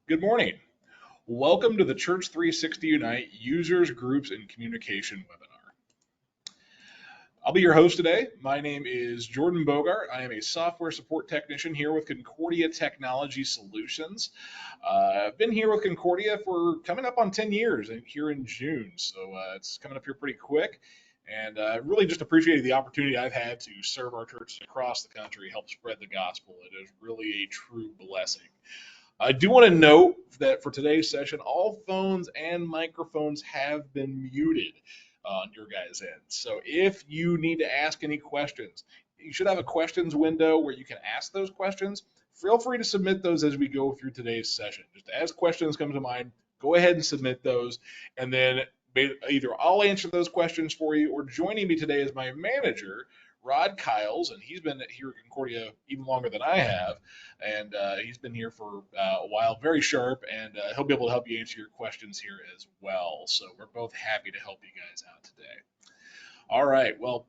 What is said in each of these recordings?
Good morning. Welcome to the Church360 Unite Users, Groups, and Communication webinar. I'll be your host today. My name is Jordan Bogart. I am a software support technician here with Concordia Technology Solutions. I've been here with Concordia for coming up on 10 years and here in June, so it's coming up here pretty quick. And really just appreciated the opportunity I've had to serve our churches across the country, help spread the gospel. It is really a true blessing. I do want to note that for today's session, all phones and microphones have been muted on your guys' end. So if you need to ask any questions, you should have a questions window where you can ask those questions. Feel free to submit those as we go through today's session. Just as questions come to mind, go ahead and submit those, and then either I'll answer those questions for you, or joining me today is my manager, Rod Kyles, and he's been here at Concordia even longer than I have, and he's been here for a while, very sharp, and he'll be able to help you answer your questions here as well. So we're both happy to help you guys out today. All right, well,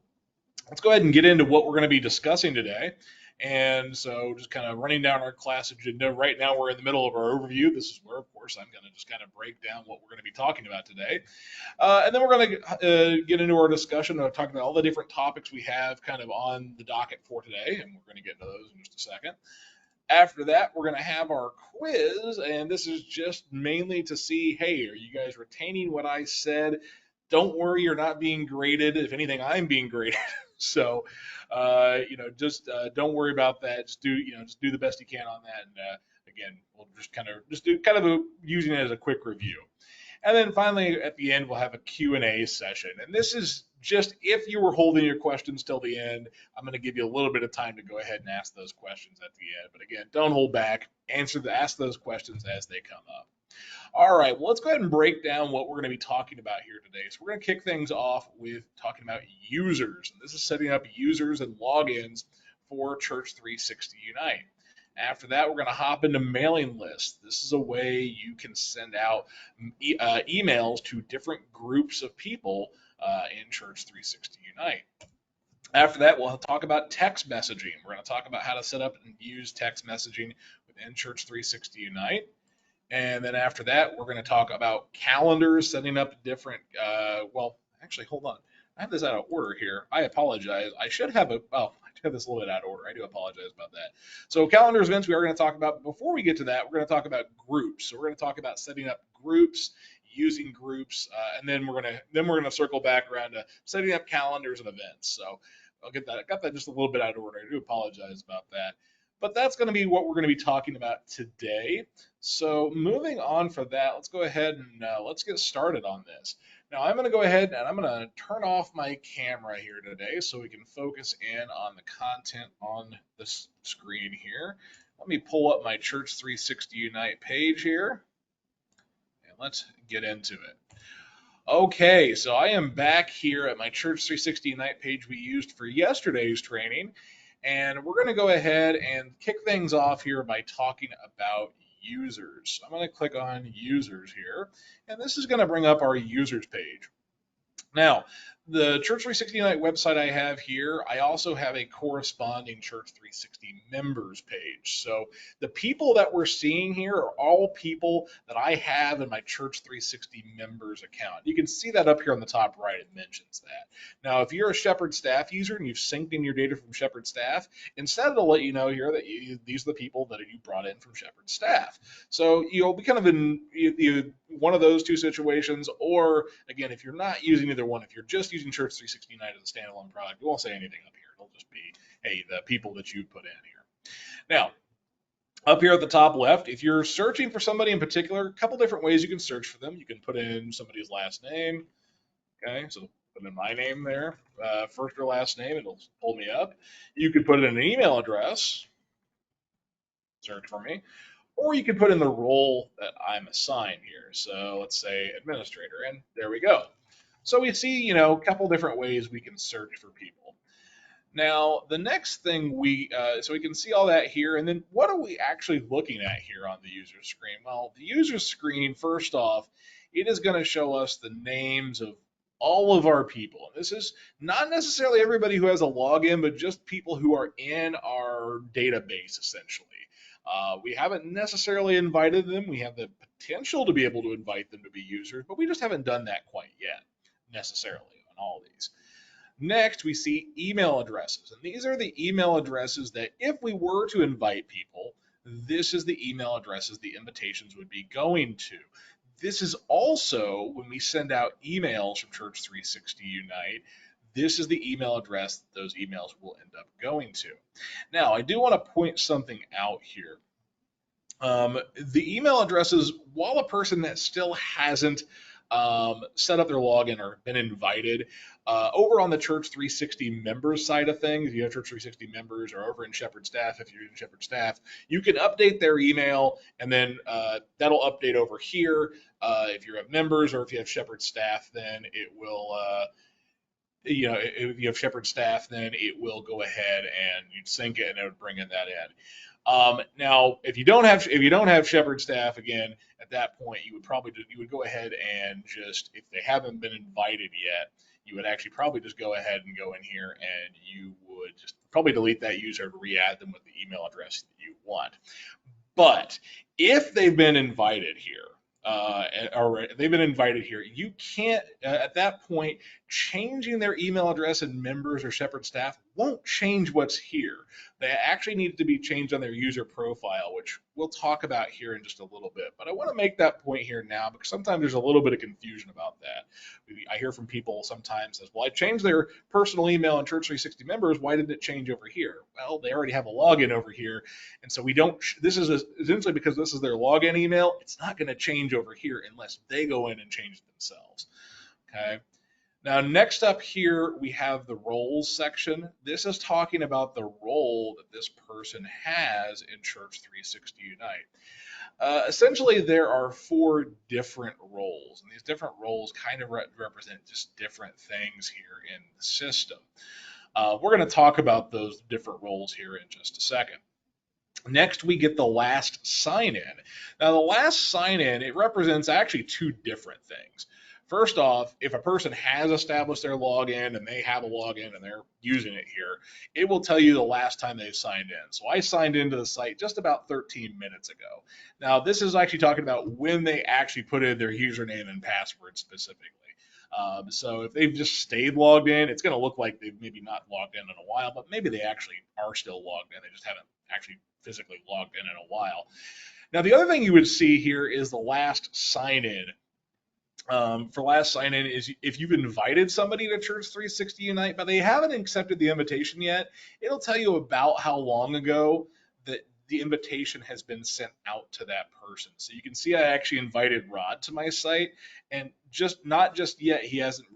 let's go ahead and get into what we're going to be discussing today. And so just kind of running down our class agenda. Right now we're in the middle of our overview. This is where, of course, I'm going to just kind of break down what we're going to be talking about today. And then we're going to get into our discussion of talking about all the different topics we have kind of on the docket for today. And we're going to get into those in just a second. After that, we're going to have our quiz. And this is just mainly to see, hey, are you guys retaining what I said? Don't worry, you're not being graded. If anything, I'm being graded. So, just don't worry about that. Just do the best you can on that. And again, we'll just do kind of using it as a quick review. And then finally, at the end, we'll have a Q&A session. And this is just if you were holding your questions till the end, I'm going to give you a little bit of time to go ahead and ask those questions at the end. But again, don't hold back. Ask those questions as they come up. All right, well, let's go ahead and break down what we're going to be talking about here today. So we're going to kick things off with talking about users. And this is setting up users and logins for Church360 Unite. After that, we're going to hop into mailing lists. This is a way you can send out emails to different groups of people in Church360 Unite. After that, we'll talk about text messaging. We're going to talk about how to set up and use text messaging within Church360 Unite. And then after that, we're going to talk about calendars, setting up different, actually, hold on. I have this out of order here. I apologize. I have this a little bit out of order. I do apologize about that. So calendars, events we are going to talk about. Before we get to that, we're going to talk about groups. So we're going to talk about setting up groups, using groups, and then we're going to circle back around to setting up calendars and events. So I'll get that. I got that just a little bit out of order. I do apologize about that. But that's going to be what we're going to be talking about today. So moving on for that, let's go ahead and let's get started on this. Now I'm going to go ahead and I'm going to turn off my camera here today so we can focus in on the content on this screen here. Let me pull up my Church360 Unite page here, and let's get into it. Okay, so I am back here at my Church360 Unite page we used for yesterday's training. And we're going to go ahead and kick things off here by talking about users. I'm going to click on users here, and this is going to bring up our users page. Now, the Church360 Unite website I have here, I also have a corresponding Church360 members page. So the people that we're seeing here are all people that I have in my Church360 members account. You can see that up here on the top right, it mentions that. Now, if you're a Shepherd Staff user and you've synced in your data from Shepherd Staff, instead it'll let you know here that these are the people that you brought in from Shepherd Staff. So you'll be kind of in one of those two situations, or again, if you're not using either one, if you're just using Church360 Unite as a standalone product, it won't say anything up here. It'll just be, hey, the people that you put in here. Now, up here at the top left, if you're searching for somebody in particular, a couple different ways you can search for them. You can put in somebody's last name. Okay, so put in my name there, first or last name, it'll pull me up. You could put in an email address, search for me, or you can put in the role that I'm assigned here. So let's say administrator, and there we go. So we see, a couple different ways we can search for people. Now, the next thing so we can see all that here, and then what are we actually looking at here on the user screen? Well, the user screen, first off, it is going to show us the names of all of our people. This is not necessarily everybody who has a login, but just people who are in our database, essentially. We haven't necessarily invited them. We have the potential to be able to invite them to be users, but we just haven't done that quite yet necessarily on all these. Next, we see email addresses. And these are the email addresses that if we were to invite people, this is the email addresses the invitations would be going to. This is also when we send out emails from Church360 Unite, this is the email address that those emails will end up going to. Now, I do want to point something out here. The email addresses, while a person that still hasn't set up their login or been invited, over on the Church360 members side of things, you have Church360 members, or over in Shepherd Staff, if you're in Shepherd Staff, you can update their email, and then that'll update over here. If you have members or if you have Shepherd Staff, then it will. If you have Shepherd Staff, then it will go ahead and you'd sync it and it would bring in that in. Now, if you don't have Shepherd Staff, again, at that point, you would go ahead and just, if they haven't been invited yet, you would actually probably just go ahead and go in here and you would just probably delete that user to re-add them with the email address that you want. But if they've been invited here, you can't, at that point, changing their email address in members or Shepherd Staff won't change what's here. They actually need to be changed on their user profile, which we'll talk about here in just a little bit. But I want to make that point here now because sometimes there's a little bit of confusion about that. I hear from people sometimes as, well, I changed their personal email on Church360 members. Why didn't it change over here? Well, they already have a login over here. And so this is essentially because this is their login email. It's not going to change over here unless they go in and change it themselves. Okay. Now, next up here, we have the roles section. This is talking about the role that this person has in Church360 Unite. Essentially, there are 4 different roles, and these different roles kind of represent just different things here in the system. We're going to talk about those different roles here in just a second. Next, we get the last sign-in. Now, the last sign-in, it represents actually 2 different things. First off, if a person has established their login and they have a login and they're using it here, it will tell you the last time they've signed in. So I signed into the site just about 13 minutes ago. Now, this is actually talking about when they actually put in their username and password specifically. So if they've just stayed logged in, it's going to look like they've maybe not logged in a while, but maybe they actually are still logged in. They just haven't actually physically logged in a while. Now, the other thing you would see here is the last sign-in. For last sign-in is if you've invited somebody to Church360 Unite, but they haven't accepted the invitation yet, it'll tell you about how long ago that the invitation has been sent out to that person. So you can see I actually invited Rod to my site, and not just yet, he hasn't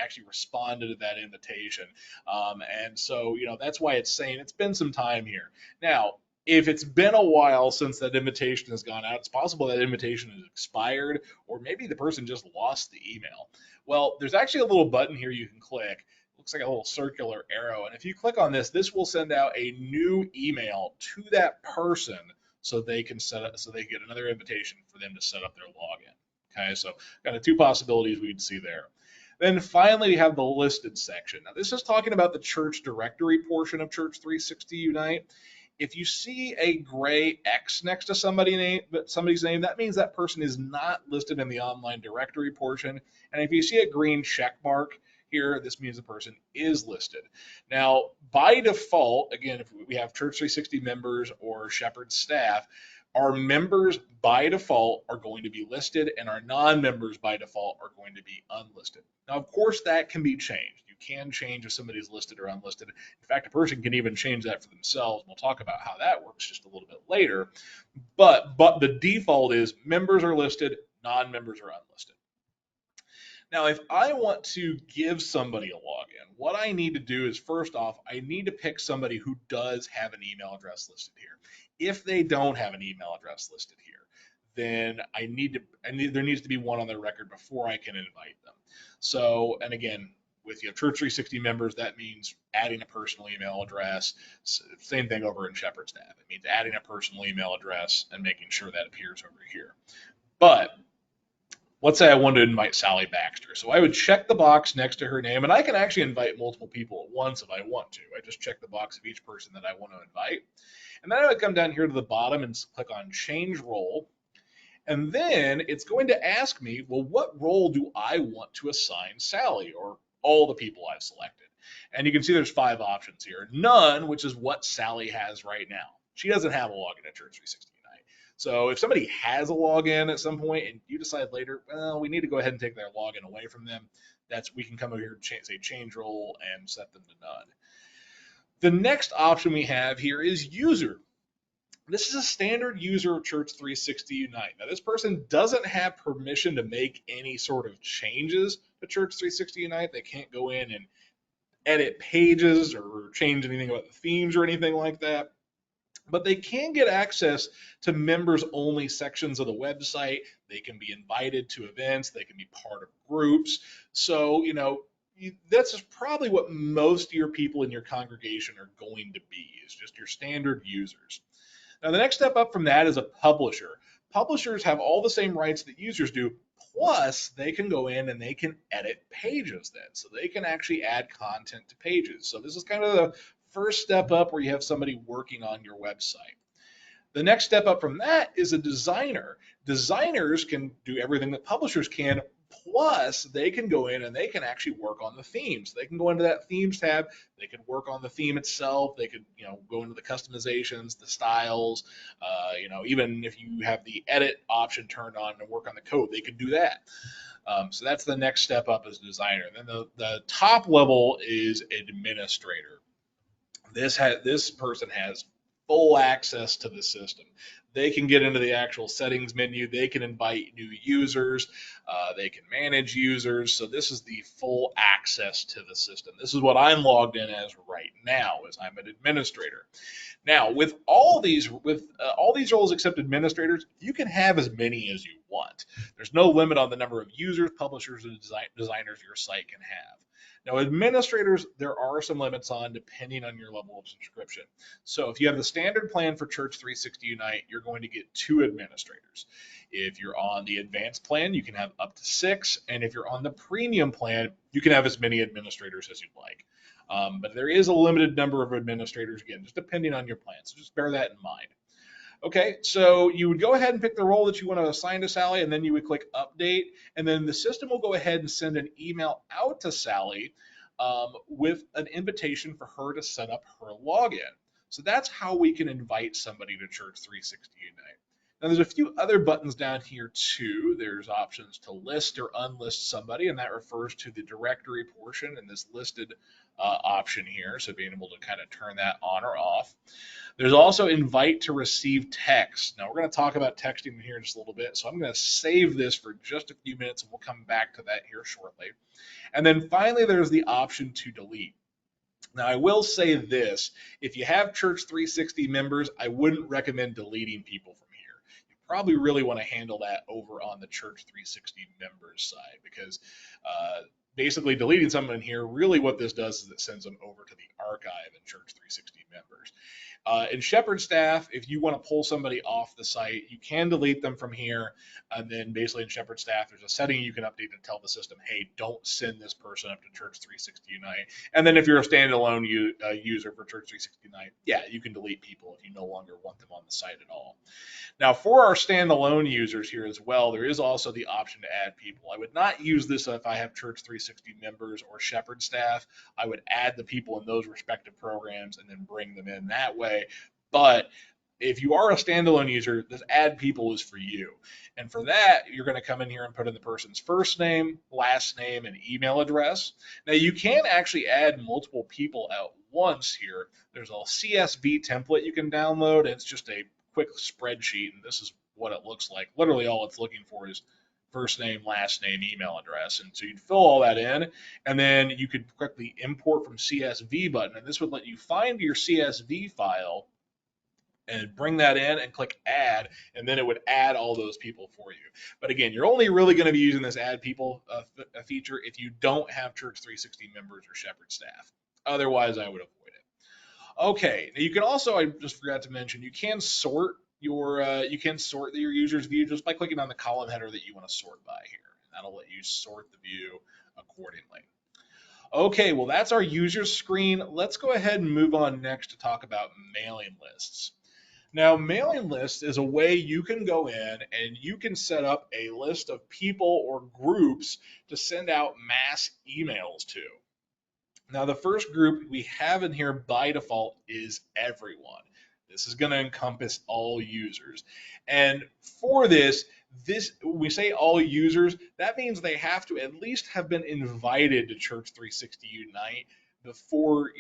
actually responded to that invitation. And so, that's why it's saying it's been some time here. Now, if it's been a while since that invitation has gone out, it's possible that invitation has expired, or maybe the person just lost the email. Well, there's actually a little button here you can click. It looks like a little circular arrow. And if you click on this, this will send out a new email to that person so they can get another invitation for them to set up their login. Okay, so kind of 2 possibilities we'd see there. Then finally, we have the listed section. Now, this is talking about the church directory portion of Church360 Unite. If you see a gray X next to somebody's name, that means that person is not listed in the online directory portion. And if you see a green check mark here, this means the person is listed. Now, by default, again, if we have Church360 members or Shepherd Staff, our members by default are going to be listed and our non-members by default are going to be unlisted. Now, of course, that can be changed. You can change if somebody's listed or unlisted. In fact, a person can even change that for themselves. We'll talk about how that works just a little bit later. But the default is members are listed, non-members are unlisted. Now, if I want to give somebody a login, what I need to do is, first off, I need to pick somebody who does have an email address listed here. If they don't have an email address listed here, then there needs to be one on their record before I can invite them. So, and again, with Church360 members, that means adding a personal email address. Same thing over in Shepherd Staff. It means adding a personal email address and making sure that appears over here. But let's say I wanted to invite Sally Baxter. So I would check the box next to her name, and I can actually invite multiple people at once if I want to. I just check the box of each person that I want to invite. And then I would come down here to the bottom and click on change role. And then it's going to ask me, well, what role do I want to assign Sally or all the people I've selected? And you can see there's 5 options here. None, which is what Sally has right now. She doesn't have a login at Church360 Unite. So if somebody has a login at some point and you decide later, well, we need to go ahead and take their login away from them, we can come over here and say change role and set them to none. The next option we have here is user. This is a standard user of Church360 Unite. Now, this person doesn't have permission to make any sort of changes to Church360 Unite. They can't go in and edit pages or change anything about the themes or anything like that. But they can get access to members-only sections of the website. They can be invited to events. They can be part of groups. So, that's probably what most of your people in your congregation are going to be, is just your standard users. Now, the next step up from that is a publisher. Publishers have all the same rights that users do, plus they can go in and they can edit pages then. So they can actually add content to pages. So this is kind of the first step up where you have somebody working on your website. The next step up from that is a designer. Designers can do everything that publishers can, plus they can go in and they can actually work on the themes. They can go into that themes tab, they can work on the theme itself, they could go into the customizations, the styles, even if you have the edit option turned on and work on the code, they could do that. So that's the next step up as designer. Then the top level is administrator. This person has full access to the system. They can get into the actual settings menu. They can invite new users. They can manage users. So this is the full access to the system. This is what I'm logged in as right now, as I'm an administrator. Now, with all these roles except administrators, you can have as many as you want. There's no limit on the number of users, publishers, and designers your site can have. Now, administrators, there are some limits on depending on your level of subscription. So if you have the standard plan for Church360 Unite, you're going to get 2 administrators. If you're on the advanced plan, you can have up to 6. And if you're on the premium plan, you can have as many administrators as you'd like. But there is a limited number of administrators, again, just depending on your plan. So just bear that in mind. Okay, so you would go ahead and pick the role that you want to assign to Sally, and then you would click update, and then the system will go ahead and send an email out to Sally with an invitation for her to set up her login. So that's how we can invite somebody to Church360 Unite. Now there's a few other buttons down here too. There's options to list or unlist somebody, and that refers to the directory portion in this listed option here. So being able to kind of turn that on or off. There's also invite to receive text. Now we're going to talk about texting here in just a little bit, so I'm going to save this for just a few minutes and we'll come back to that here shortly. And then finally, there's the option to delete. Now I will say this, if you have Church360 members, I wouldn't recommend deleting people from here. You probably really want to handle that over on the Church360 members side, because basically deleting someone here, really what this does is it sends them over to the archive in Church360 members. In Shepherd staff, if you want to pull somebody off the site, you can delete them from here. And then basically in Shepherd staff, there's a setting you can update to tell the system, hey, don't send this person up to Church360 Unite. And then if you're a standalone user for Church360 Unite, yeah, you can delete people if you no longer want them on the site at all. Now for our standalone users here as well, there is also the option to add people. I would not use this if I have Church360 members or Shepherd staff. I would add the people in those respective programs and then bring them in that way. But if you are a standalone user, this add people is for you. And for that, you're going to come in here and put in the person's first name, last name, and email address. Now you can actually add multiple people at once here. There's a CSV template you can download, and it's just a quick spreadsheet, and this is what it looks like. Literally all it's looking for is first name, last name, email address. And so you'd fill all that in, and then you could quickly import from CSV button, and this would let you find your CSV file and bring that in and click add, and then it would add all those people for you. But again, you're only really going to be using this add people feature if you don't have Church360 members or Shepherd staff. Otherwise, I would avoid it. Okay, now you can also, I just forgot to mention, you can sort you can sort your user's view just by clicking on the column header that you want to sort by here. That'll let you sort the view accordingly. Okay, well, that's our user screen. Let's go ahead and move on next to talk about mailing lists. Now, mailing lists is a way you can go in and you can set up a list of people or groups to send out mass emails to. Now, the first group we have in here by default is everyone. This is going to encompass all users. And for this, when we say all users, that means they have to at least have been invited to Church 360 Unite before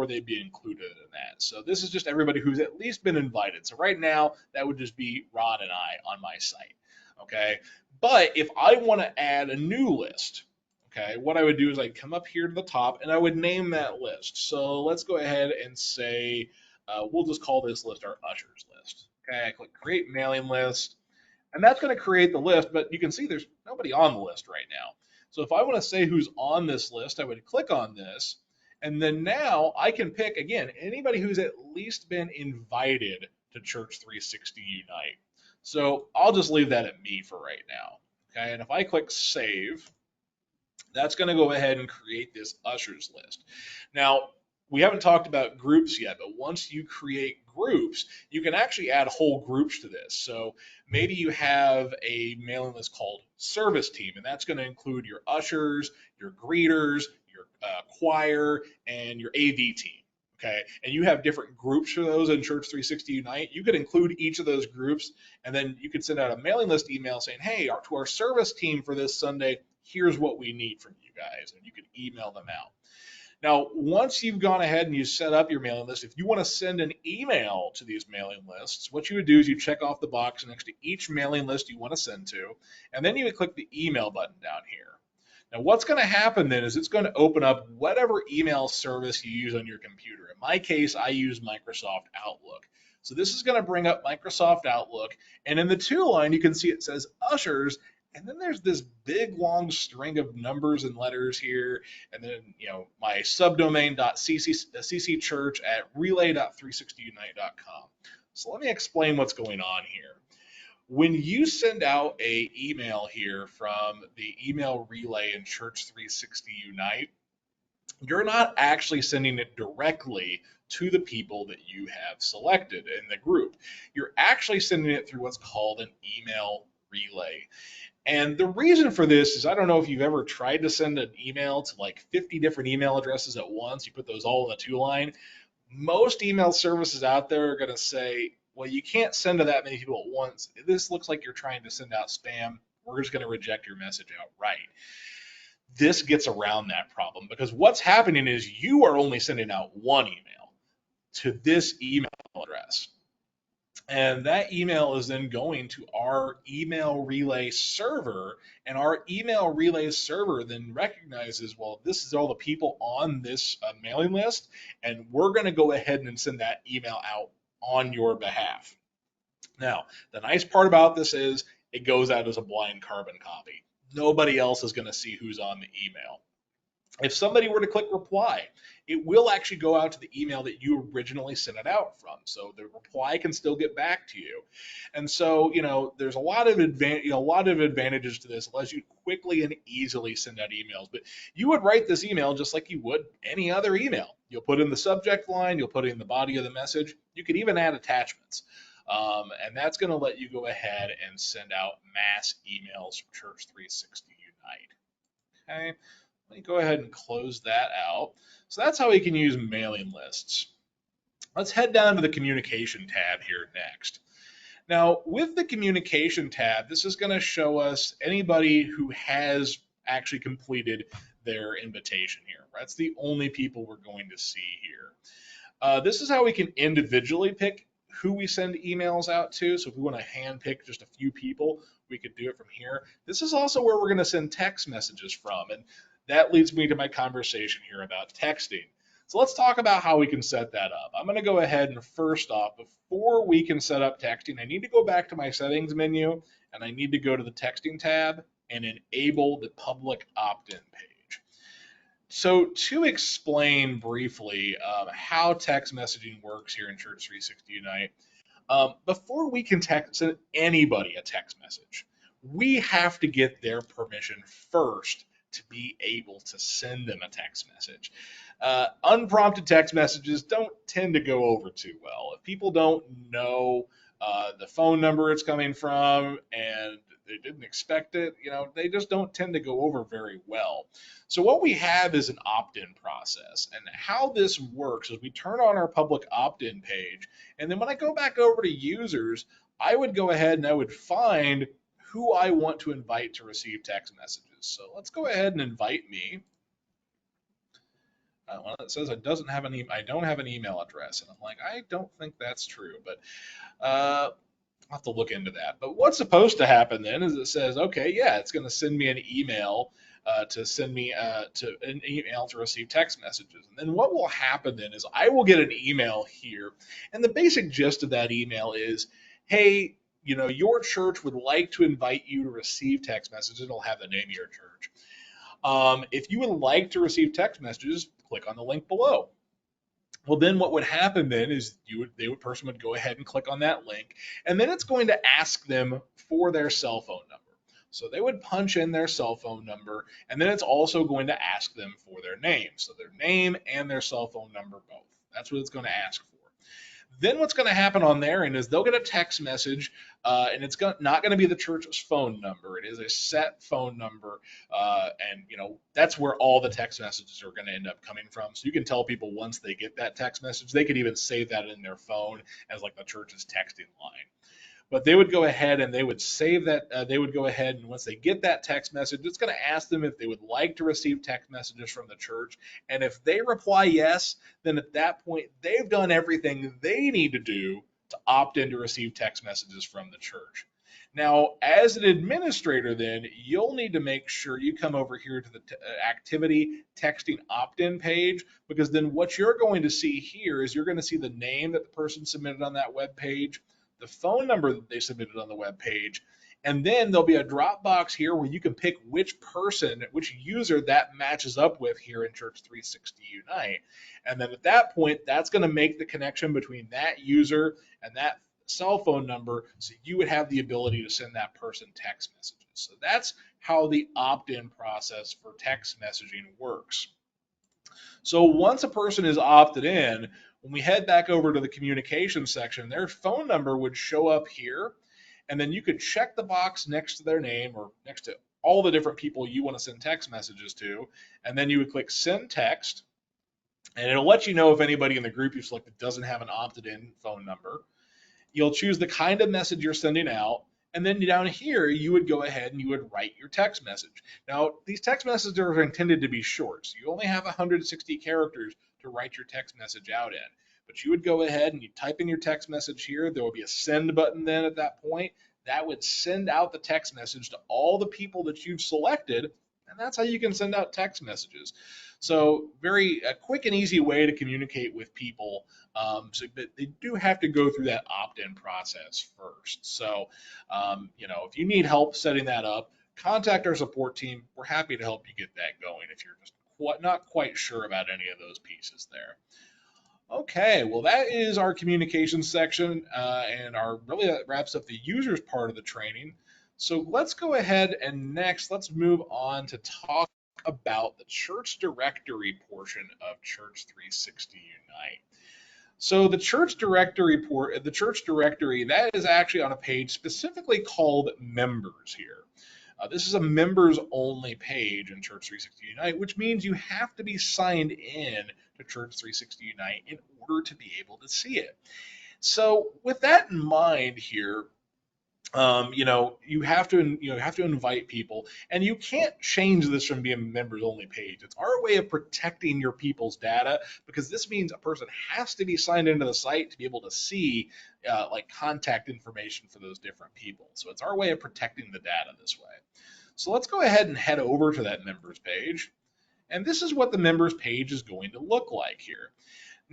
they'd be included in that. So this is just everybody who's at least been invited. So right now, that would just be Ron and I on my site. Okay. But if I want to add a new list, okay, what I would do is I'd come up here to the top and I would name that list. So let's go ahead and say, we'll just call this list our ushers list. Okay, I click create mailing list, and that's going to create the list, but you can see there's nobody on the list right now. So if I want to say who's on this list, I would click on this, and then now I can pick, again, anybody who's at least been invited to Church 360 Unite. So I'll just leave that at me for right now. Okay, and if I click save, that's going to go ahead and create this ushers list. Now, we haven't talked about groups yet, but once you create groups, you can actually add whole groups to this. So maybe you have a mailing list called service team, and that's going to include your ushers, your greeters, your choir, and your AV team. Okay, and you have different groups for those in Church 360 Unite. You could include each of those groups, and then you could send out a mailing list email saying, hey, to our service team for this Sunday, here's what we need from you guys, and you can email them out. Now, once you've gone ahead and you set up your mailing list, if you want to send an email to these mailing lists, what you would do is you check off the box next to each mailing list you want to send to, and then you would click the email button down here. Now, what's going to happen then is it's going to open up whatever email service you use on your computer. In my case, I use Microsoft Outlook. So this is going to bring up Microsoft Outlook, and in the to line, you can see it says ushers, and then there's this big long string of numbers and letters here, and then my subdomain.ccchurch at relay.360unite.com. So let me explain what's going on here. When you send out a email here from the email relay in Church 360 Unite, you're not actually sending it directly to the people that you have selected in the group. You're actually sending it through what's called an email relay. And the reason for this is, I don't know if you've ever tried to send an email to like 50 different email addresses at once. You put those all in the to line. Most email services out there are going to say, well, you can't send to that many people at once. This looks like you're trying to send out spam. We're just going to reject your message outright. This gets around that problem because what's happening is you are only sending out one email to this email address. And that email is then going to our email relay server, and our email relay server then recognizes, well, this is all the people on this mailing list, and we're going to go ahead and send that email out on your behalf. Now, the nice part about this is it goes out as a blind carbon copy. Nobody else is going to see who's on the email. If somebody were to click reply, it will actually go out to the email that you originally sent it out from. So the reply can still get back to you. And so, there's a lot of advantages to this. It allows you to quickly and easily send out emails. But you would write this email just like you would any other email. You'll put in the subject line, you'll put in the body of the message. You could even add attachments. And that's going to let you go ahead and send out mass emails from Church 360 Unite. Okay. Let me go ahead and close that out. So that's how we can use mailing lists. Let's head down to the communication tab here next. Now, with the communication tab, this is going to show us anybody who has actually completed their invitation here. That's the only people we're going to see here. This is how we can individually pick who we send emails out to. So if we want to hand pick just a few people, we could do it from here. This is also where we're going to send text messages from. And that leads me to my conversation here about texting. So let's talk about how we can set that up. I'm going to go ahead and first off, before we can set up texting, I need to go back to my settings menu and I need to go to the texting tab and enable the public opt-in page. So to explain briefly how text messaging works here in Church 360 Unite, Before we can send anybody a text message, we have to get their permission first to be able to send them a text message. Unprompted text messages don't tend to go over too well. If people don't know the phone number it's coming from and they didn't expect it, they just don't tend to go over very well. So what we have is an opt-in process. And how this works is we turn on our public opt-in page, and then when I go back over to users, I would go ahead and I would find who I want to invite to receive text messages. So let's go ahead and invite me. Well, it says I don't have an email address, and I'm like, I don't think that's true, but I'll have to look into that. But what's supposed to happen then is it says, okay, yeah, it's going to send me an email to send me to an email to receive text messages. And then what will happen then is I will get an email here, and the basic gist of that email is, hey, your church would like to invite you to receive text messages. It'll have the name of your church. If you would like to receive text messages, click on the link below. Well, then what would happen then is person would go ahead and click on that link, and then it's going to ask them for their cell phone number. So they would punch in their cell phone number, and then it's also going to ask them for their name. So their name and their cell phone number both. That's what it's going to ask for. Then what's going to happen on their end is they'll get a text message, and it's not going to be the church's phone number. It is a set phone number, and that's where all the text messages are going to end up coming from. So you can tell people once they get that text message, they could even save that in their phone as like the church's texting line. But they would go ahead and they would save that. They would go ahead and once they get that text message, it's going to ask them if they would like to receive text messages from the church. And if they reply yes, then at that point, they've done everything they need to do to opt in to receive text messages from the church. Now, as an administrator, then you'll need to make sure you come over here to the activity texting opt-in page, because then what you're going to see here is you're going to see the name that the person submitted on that web page, the phone number that they submitted on the web page, and then there'll be a drop box here where you can pick which user that matches up with here in Church360 Unite. And then at that point, that's going to make the connection between that user and that cell phone number, so you would have the ability to send that person text messages. So that's how the opt-in process for text messaging works. So once a person is opted in, when we head back over to the communication section, their phone number would show up here, and then you could check the box next to their name or next to all the different people you want to send text messages to, and then you would click send text, and it'll let you know if anybody in the group you've selected doesn't have an opted in phone number. You'll choose the kind of message you're sending out, and then down here, you would go ahead and you would write your text message. Now, these text messages are intended to be short, so you only have 160 characters to write your text message out in. But you would go ahead and you type in your text message here. There will be a send button then at that point. That would send out the text message to all the people that you've selected, and that's how you can send out text messages. So a quick and easy way to communicate with people, but they do have to go through that opt-in process first. So, if you need help setting that up, contact our support team. We're happy to help you get that going if you're just not quite sure about any of those pieces there. Okay, well, that is our communication section, and really that wraps up the users part of the training. So let's go ahead and let's move on to talk about the church directory portion of Church360 Unite. So the church directory that is actually on a page specifically called members here. This is a members only page in Church360 Unite, which means you have to be signed in to Church360 Unite in order to be able to see it. So with that in mind here, you have to invite people, and you can't change this from being a members only page. It's our way of protecting your people's data, because this means a person has to be signed into the site to be able to see like contact information for those different people. So it's our way of protecting the data this way. So let's go ahead and head over to that members page. And this is what the members page is going to look like here.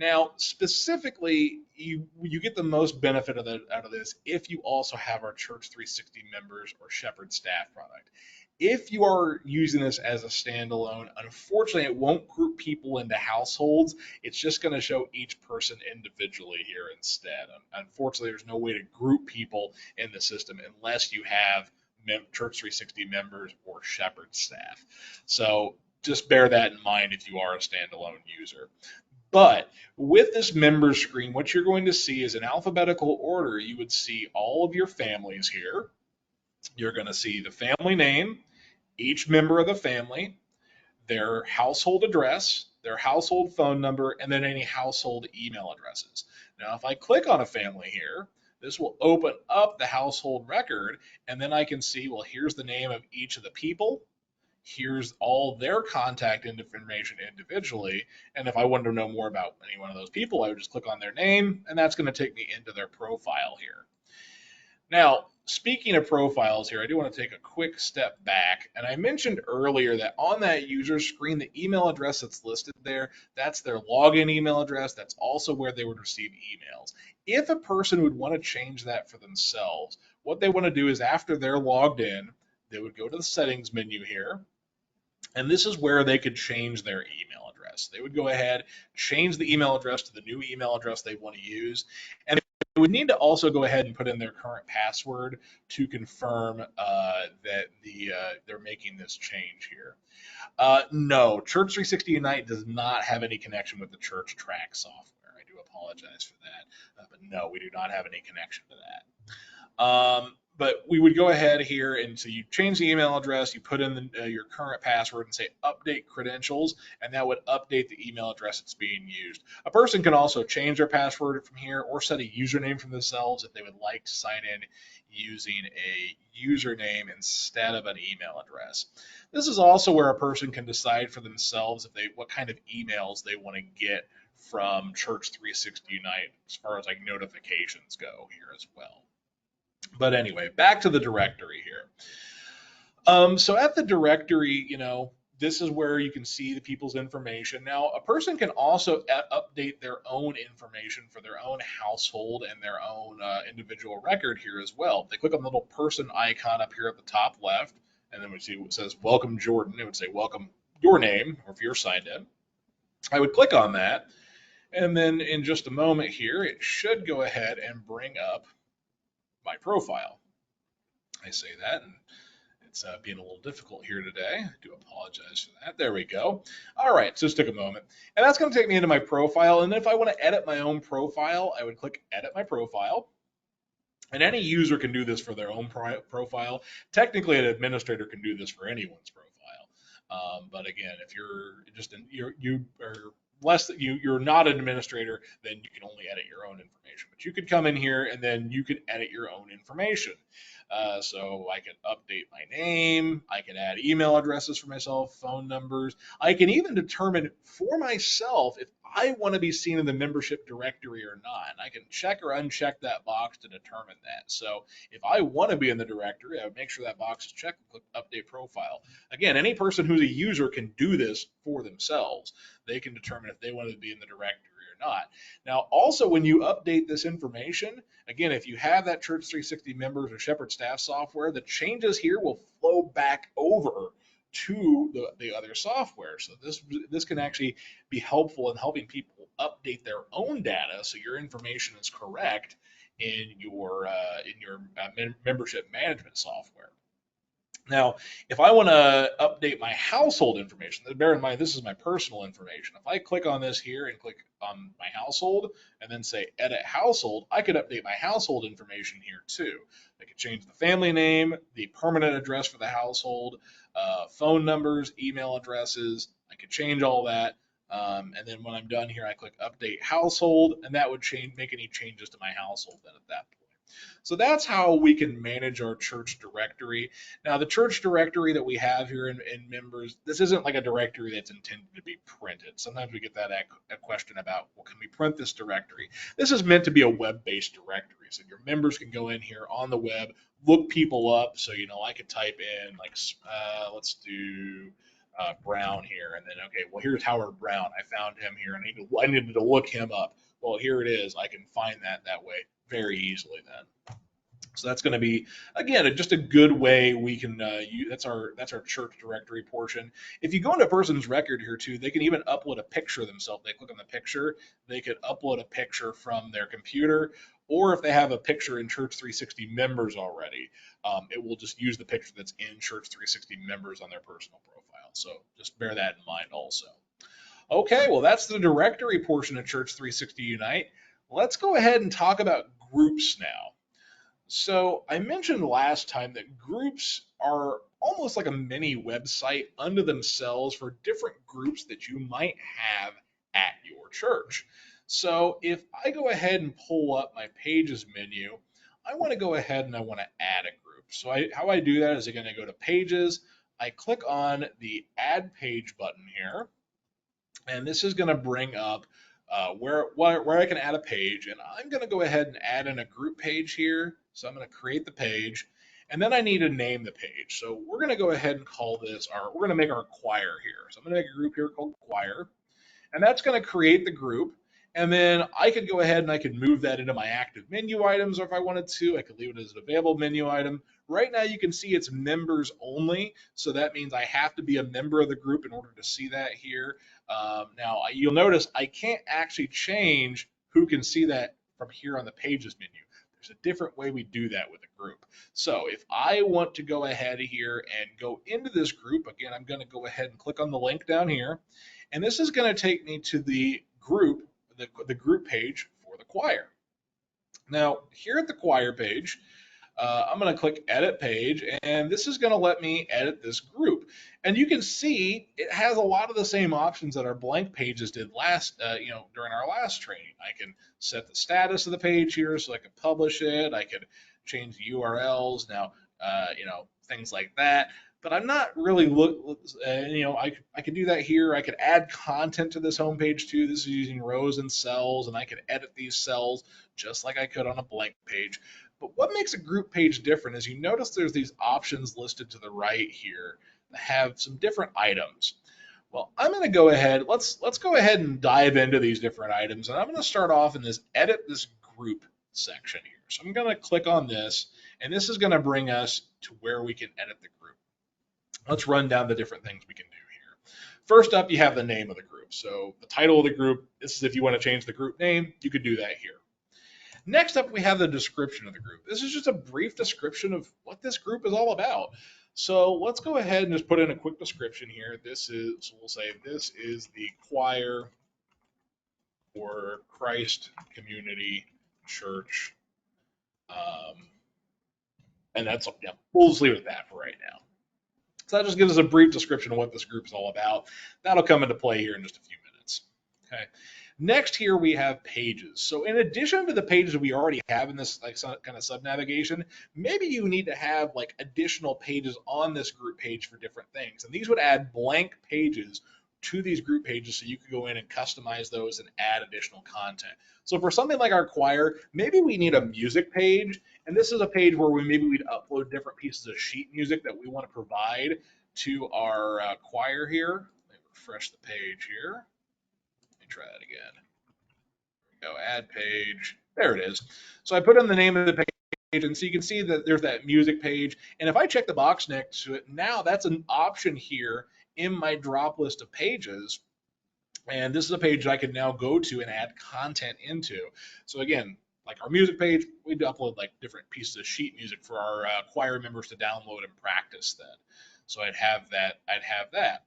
Now, specifically, you get the most benefit out of this if you also have our Church 360 members or Shepherd staff product. If you are using this as a standalone, unfortunately, it won't group people into households. It's just going to show each person individually here instead. Unfortunately, there's no way to group people in the system unless you have Church 360 members or Shepherd staff. So just bear that in mind if you are a standalone user. But with this member screen, what you're going to see is in alphabetical order, you would see all of your families here. You're going to see the family name, each member of the family, their household address, their household phone number, and then any household email addresses. Now, if I click on a family here, this will open up the household record, and then I can see, well, here's the name of each of the people. Here's all their contact information individually. And if I wanted to know more about any one of those people, I would just click on their name, and that's going to take me into their profile here. Now, speaking of profiles here, I do want to take a quick step back. And I mentioned earlier that on that user screen, the email address that's listed there, that's their login email address. That's also where they would receive emails. If a person would want to change that for themselves, what they want to do is after they're logged in, they would go to the settings menu here. And this is where they could change their email address. They would go ahead, change the email address to the new email address they want to use. And they would need to also go ahead and put in their current password to confirm that they're making this change here. No, Church 360 Unite does not have any connection with the Church Track software. I do apologize for that. But no, we do not have any connection to that. But we would go ahead here and so you change the email address, you put in your current password and say update credentials, and that would update the email address that's being used. A person can also change their password from here or set a username for themselves if they would like to sign in using a username instead of an email address. This is also where a person can decide for themselves what kind of emails they want to get from Church 360 Unite as far as like notifications go here as well. But anyway, back to the directory here. So at the directory, this is where you can see the people's information. Now, a person can also update their own information for their own household and their own individual record here as well. If they click on the little person icon up here at the top left, and then we see what says Welcome Jordan, it would say Welcome your name, or if you're signed in. I would click on that, and then in just a moment here, it should go ahead and bring up my profile. I say that, and it's being a little difficult here today. I do apologize for that. There we go. All right, so just took a moment. And that's going to take me into my profile. And if I want to edit my own profile, I would click Edit My Profile. And any user can do this for their own profile. Technically, an administrator can do this for anyone's profile. But again, if you're just you're not an administrator, then you can only edit your own information. But you could come in here and then you could edit your own information. So I can update my name, I can add email addresses for myself, phone numbers. I can even determine for myself if I want to be seen in the membership directory or not. And I can check or uncheck that box to determine that. So if I want to be in the directory, I would make sure that box is checked and click update profile. Again, any person who's a user can do this for themselves. They can determine if they want to be in the directory or not. Now, also when you update this information, again, if you have that Church 360 members or Shepherd staff software, the changes here will flow back over to the other software. So this can actually be helpful in helping people update their own data so your information is correct in your membership management software. Now, if I want to update my household information, bear in mind this is my personal information. If I click on this here and click on my household and then say edit household, I could update my household information here too. I could change the family name, the permanent address for the household, phone numbers, email addresses. I could change all that. And then when I'm done here, I click update household, and that would make any changes to my household then at that point. So that's how we can manage our church directory. Now, the church directory that we have here in members, this isn't like a directory that's intended to be printed. Sometimes we get that a question about, well, can we print this directory? This is meant to be a web-based directory. So your members can go in here on the web, look people up. So, I could type in like, let's do Brown here, and then okay, well here's Howard Brown. I found him here, and I needed to look him up. Well, here it is. I can find that way very easily then. So that's going to be, again, just a good way we can use, that's our church directory portion. If you go into a person's record here too, they can even upload a picture of themselves. They click on the picture, they could upload a picture from their computer, or if they have a picture in Church360 members already, it will just use the picture that's in Church360 members on their personal profile. So just bear that in mind also. Okay, well that's the directory portion of Church360 Unite. Let's go ahead and talk about groups now. So I mentioned last time that groups are almost like a mini website unto themselves for different groups that you might have at your church. So if I go ahead and pull up my pages menu, I want to go ahead and I want to add a group. So how I do that is I'm going to go to pages, I click on the add page button here, and this is going to bring up where I can add a page, and I'm going to go ahead and add in a group page here. So I'm going to create the page, and then I need to name the page. So we're going to go ahead and call this we're going to make our choir here. So I'm going to make a group here called choir, and that's going to create the group. And then I could go ahead and I could move that into my active menu items, or if I wanted to, I could leave it as an available menu item. Right now you can see it's members only, so that means I have to be a member of the group in order to see that here. Now you'll notice I can't actually change who can see that from here on the pages menu. There's a different way we do that with a group. So if I want to go ahead here and go into this group, again, I'm going to go ahead and click on the link down here, and this is going to take me to the group, the group page for the choir. Now here at the choir page, I'm going to click edit page, and this is going to let me edit this group. And you can see it has a lot of the same options that our blank pages did during our last training. I can set the status of the page here, so I can publish it. I could change the URLs now, things like that. But I'm not really I could do that here. I could add content to this homepage too. This is using rows and cells, and I could edit these cells just like I could on a blank page. But what makes a group page different is you notice there's these options listed to the right here that have some different items. Well, I'm going to go ahead, let's go ahead and dive into these different items, and I'm going to start off in this edit this group section here. So I'm going to click on this, and this is going to bring us to where we can edit the group. Let's run down the different things we can do here. First up, you have the name of the group. So the title of the group, this is if you want to change the group name, you could do that here. Next up, we have the description of the group. This is just a brief description of what this group is all about. So let's go ahead and just put in a quick description here. We'll say this is the choir for Christ Community Church. And that's, we'll just leave it at that for right now. So that just gives us a brief description of what this group is all about. That'll come into play here in just a few minutes. Okay. Next here we have pages. So in addition to the pages we already have in this kind of sub-navigation, maybe you need to have additional pages on this group page for different things. And these would add blank pages to these group pages so you could go in and customize those and add additional content. So for something like our choir, maybe we need a music page, and this is a page where we'd upload different pieces of sheet music that we want to provide to our choir here. Let me refresh the page here. Try that again. Go add page. There it is. So I put in the name of the page, and so you can see that there's that music page. And if I check the box next to it, now that's an option here in my drop list of pages. And this is a page that I can now go to and add content into. So again, like our music page, we'd upload different pieces of sheet music for our choir members to download and practice then. So I'd have that.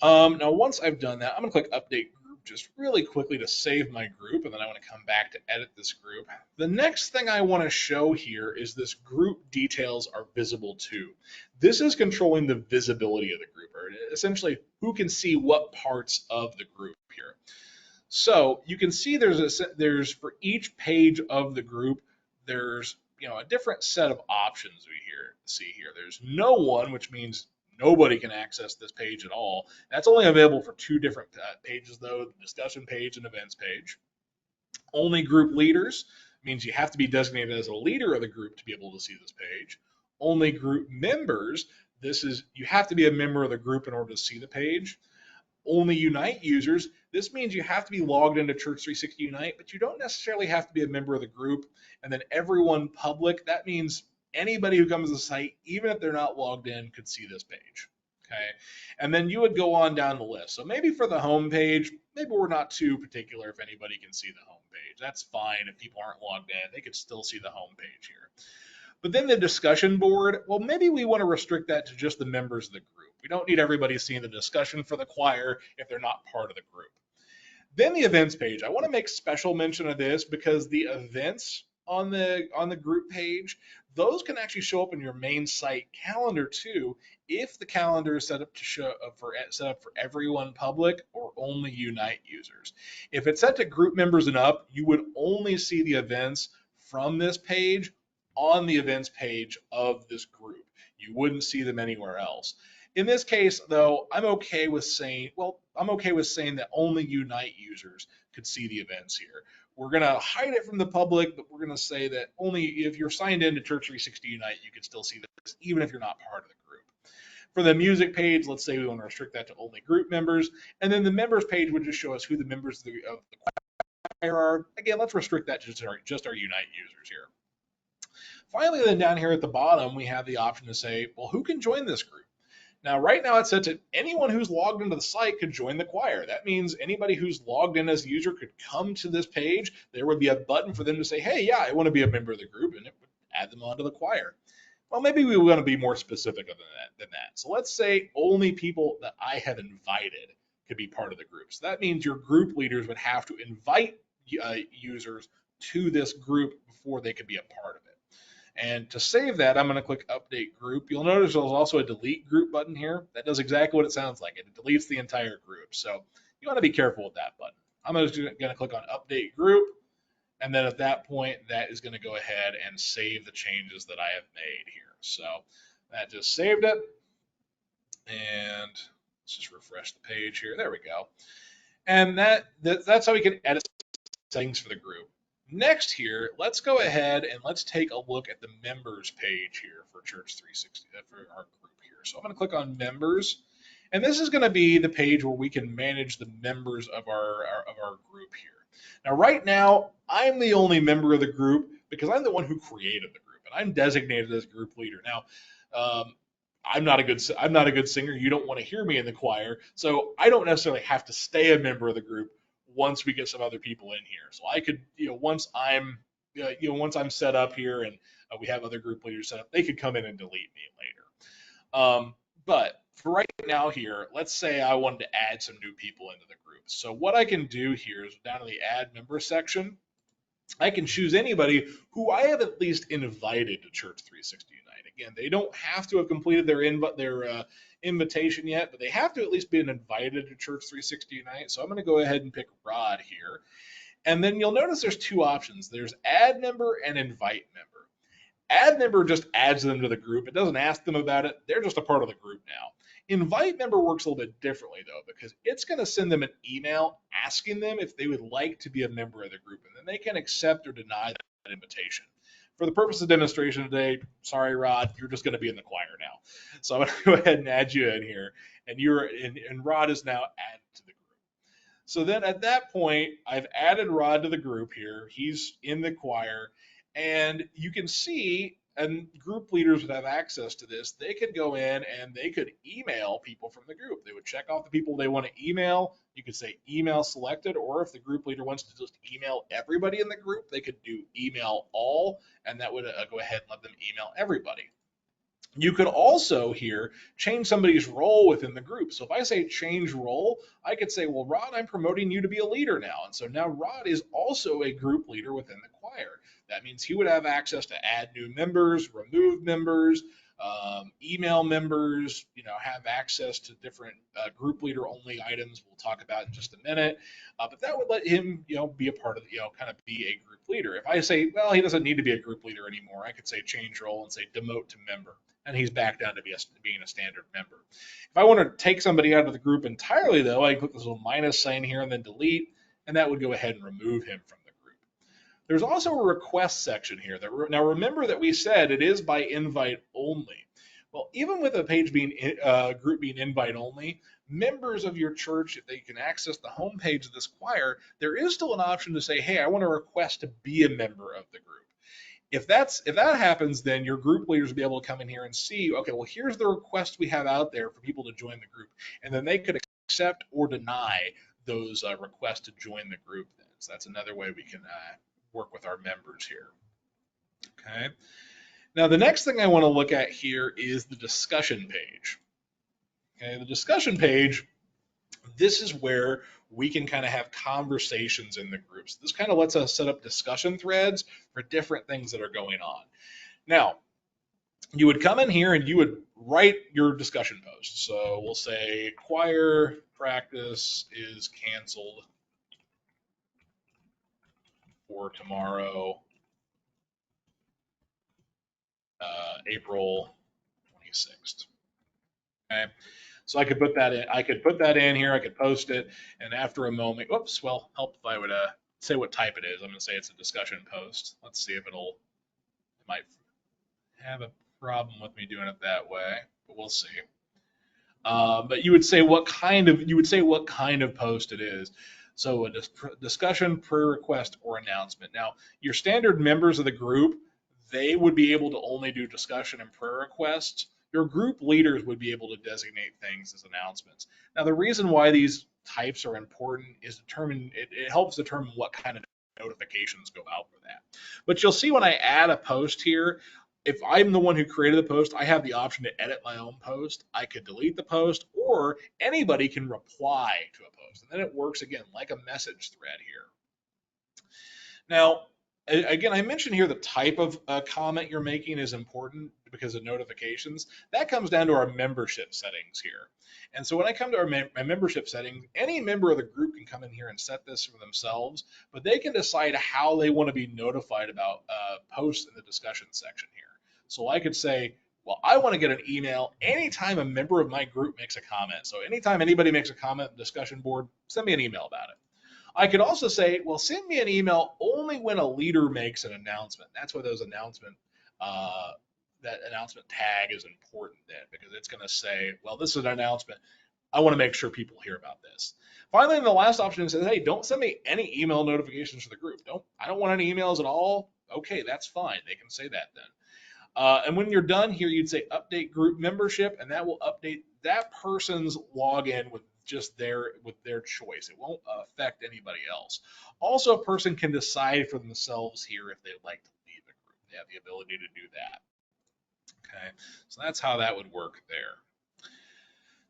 Now, once I've done that, I'm going to click Update Group just really quickly to save my group, and then I want to come back to edit this group. The next thing I want to show here is this group details are visible to. This is controlling the visibility of the group, or essentially who can see what parts of the group here. So you can see there's for each page of the group, there's a different set of options we see here. There's no one, which means nobody can access this page at all. That's only available for two different pages though, the discussion page and events page. Only group leaders means you have to be designated as a leader of the group to be able to see this page. Only group members You have to be a member of the group in order to see the page. Only Unite users, this means you have to be logged into Church360 Unite, but you don't necessarily have to be a member of the group. And then everyone public, that means anybody who comes to the site, even if they're not logged in, could see this page. Okay. And then you would go on down the list. So maybe for the home page, maybe we're not too particular if anybody can see the home page. That's fine. If people aren't logged in, they could still see the home page here. But then the discussion board, well, maybe we want to restrict that to just the members of the group. We don't need everybody seeing the discussion for the choir if they're not part of the group. Then the events page. I want to make special mention of this because the events on the group page, those can actually show up in your main site calendar too, if the calendar is set up for everyone public or only Unite users. If it's set to group members and up, you would only see the events from this page on the events page of this group. You wouldn't see them anywhere else. In this case, though, I'm okay with saying that only Unite users could see the events here. We're going to hide it from the public, but we're going to say that only if you're signed into Church360 Unite, you can still see this, even if you're not part of the group. For the music page, let's say we want to restrict that to only group members. And then the members page would just show us who the members of the choir are. Again, let's restrict that to just our Unite users here. Finally, then down here at the bottom, we have the option to say, well, who can join this group? Now, right now it's set to anyone who's logged into the site could join the choir. That means anybody who's logged in as a user could come to this page. There would be a button for them to say, hey, yeah, I want to be a member of the group, and it would add them onto the choir. Well, maybe we want to be more specific than that. So let's say only people that I have invited could be part of the group. So that means your group leaders would have to invite users to this group before they could be a part of it. And to save that, I'm going to click Update Group. You'll notice there's also a Delete Group button here. That does exactly what it sounds like. It deletes the entire group. So you want to be careful with that button. I'm just going to click on Update Group. And then at that point, that is going to go ahead and save the changes that I have made here. So that just saved it. And let's just refresh the page here. There we go. And that's how we can edit settings for the group. Next here, let's go ahead and let's take a look at the members page here for Church360, for our group here. So I'm going to click on members, and this is going to be the page where we can manage the members of our group here. Now, right now, I'm the only member of the group because I'm the one who created the group, and I'm designated as group leader. Now, I'm not a good singer. You don't want to hear me in the choir, so I don't necessarily have to stay a member of the group once we get some other people in here. So I could, once I'm set up here and we have other group leaders set up, they could come in and delete me later. But for right now here, let's say I wanted to add some new people into the group. So what I can do here is down in the Add Member section, I can choose anybody who I have at least invited to Church360 Unite. Again, they don't have to have completed their invitation yet, but they have to at least been invited to Church360 Unite. So I'm going to go ahead and pick Rod here. And then you'll notice there's two options. There's Add Member and Invite Member. Add Member just adds them to the group. It doesn't ask them about it. They're just a part of the group now. Invite Member works a little bit differently though, because it's going to send them an email asking them if they would like to be a member of the group, and then they can accept or deny that invitation. For the purpose of demonstration today, sorry, Rod, you're just going to be in the choir now. So I'm going to go ahead and add you in here, and Rod is now added to the group. So then at that point, I've added Rod to the group here. He's in the choir, and you can see, and group leaders would have access to this, they could go in and they could email people from the group. They would check off the people they want to email. You could say email selected, or if the group leader wants to just email everybody in the group, they could do email all, and that would go ahead and let them email everybody. You could also here change somebody's role within the group. So if I say change role, I could say, well, Rod, I'm promoting you to be a leader now. And so now Rod is also a group leader within the choir. That means he would have access to add new members, remove members, email members, have access to different group leader only items we'll talk about in just a minute. But that would let him, be a part of, kind of be a group leader. If I say, well, he doesn't need to be a group leader anymore, I could say change role and say demote to member, and he's back down to being a standard member. If I want to take somebody out of the group entirely, though, I click this little minus sign here and then delete, and that would go ahead and remove him from the group. There's also a request section here. Now remember that we said it is by invite only. Well, even with a page being group being invite only, members of your church, if they can access the homepage of this choir, there is still an option to say, hey, I want to request to be a member of the group. If that happens, then your group leaders will be able to come in here and see, okay, well, here's the request we have out there for people to join the group, and then they could accept or deny those requests to join the group. Then. So that's another way we can work with our members here. Okay. Now the next thing I want to look at here is the discussion page. Okay, the discussion page. This is where we can kind of have conversations in the groups. This kind of lets us set up discussion threads for different things that are going on. Now, you would come in here and you would write your discussion post. So we'll say choir practice is canceled for tomorrow, April 26th. Okay. So I could put that in. I could put that in here. I could post it, and after a moment, whoops. Well, help if I would say what type it is. I'm going to say it's a discussion post. Let's see if it might have a problem with me doing it that way, but we'll see. But you would say what kind of post it is. So a discussion, prayer request, or announcement. Now, your standard members of the group, they would be able to only do discussion and prayer requests. Your group leaders would be able to designate things as announcements. Now, the reason why these types are important is it helps determine what kind of notifications go out for that. But you'll see when I add a post here, if I'm the one who created the post, I have the option to edit my own post. I could delete the post, or anybody can reply to a post. And then it works again like a message thread here. Now, again, I mentioned here the type of comment you're making is important because of notifications. That comes down to our membership settings here. And so when I come to my membership settings, any member of the group can come in here and set this for themselves, but they can decide how they want to be notified about posts in the discussion section here. So I could say, well, I want to get an email anytime a member of my group makes a comment. So anytime anybody makes a comment in the discussion board, send me an email about it. I could also say, well, send me an email only when a leader makes an announcement. That's why that announcement tag is important then, because it's going to say, well, this is an announcement. I want to make sure people hear about this. Finally, the last option says, hey, don't send me any email notifications to the group. I don't want any emails at all. Okay, that's fine. They can say that then. And when you're done here, you'd say update group membership, and that will update that person's login with their choice. It won't affect anybody else. Also, a person can decide for themselves here if they'd like to leave a group. They have the ability to do that. Okay, so that's how that would work there.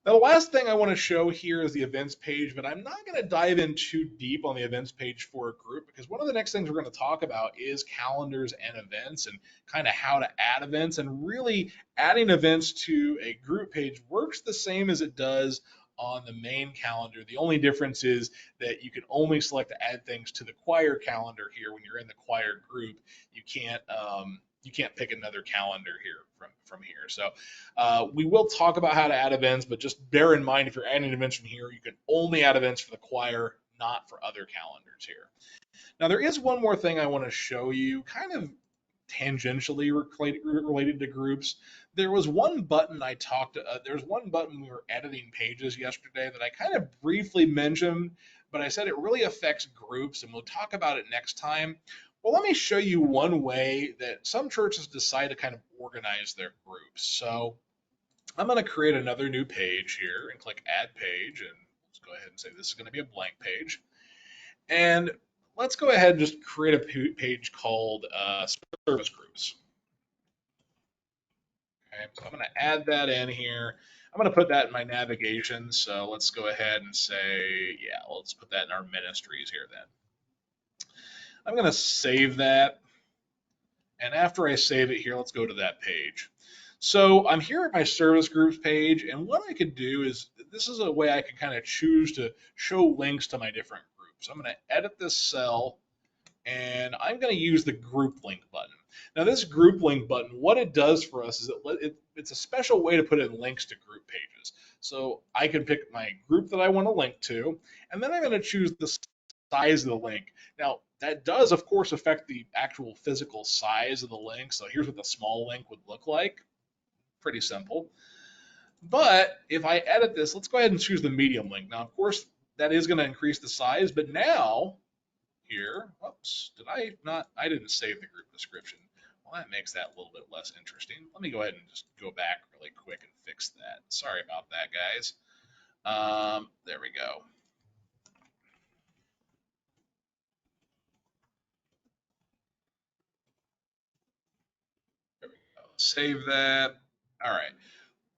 Now, the last thing I want to show here is the events page, but I'm not going to dive in too deep on the events page for a group because one of the next things we're going to talk about is calendars and events and kind of how to add events. And really, adding events to a group page works the same as it does on the main calendar. The only difference is that you can only select to add things to the choir calendar here when you're in the choir group. You can't pick another calendar here from here. So we will talk about how to add events, but just bear in mind if you're adding events from here, you can only add events for the choir, not for other calendars here. Now there is one more thing I want to show you, kind of tangentially related to groups. There was one button there's one button we were editing pages yesterday that I kind of briefly mentioned, but I said it really affects groups, and we'll talk about it next time. Well, let me show you one way that some churches decide to kind of organize their groups. So I'm going to create another new page here and click Add Page, and let's go ahead and say this is going to be a blank page. And let's go ahead and just create a page called Service Groups. Okay, so I'm going to add that in here. I'm going to put that in my navigation. So let's go ahead and say, yeah, let's put that in our ministries here then. I'm going to save that. And after I save it here, let's go to that page. So I'm here at my service groups page, and what I could do is, this is a way I can kind of choose to show links to my different groups. I'm going to edit this cell, and I'm going to use the group link button. Now this group link button, what it does for us is it's a special way to put in links to group pages. So I can pick my group that I want to link to, and then I'm going to choose the size of the link. Now, that does, of course, affect the actual physical size of the link. So here's what the small link would look like. Pretty simple. But if I edit this, let's go ahead and choose the medium link. Now, of course, that is going to increase the size, but now here, whoops, did I not, I didn't save the group description. Well, that makes that a little bit less interesting. Let me go ahead and just go back really quick and fix that. Sorry about that, guys. There we go. There we go. Save that. All right.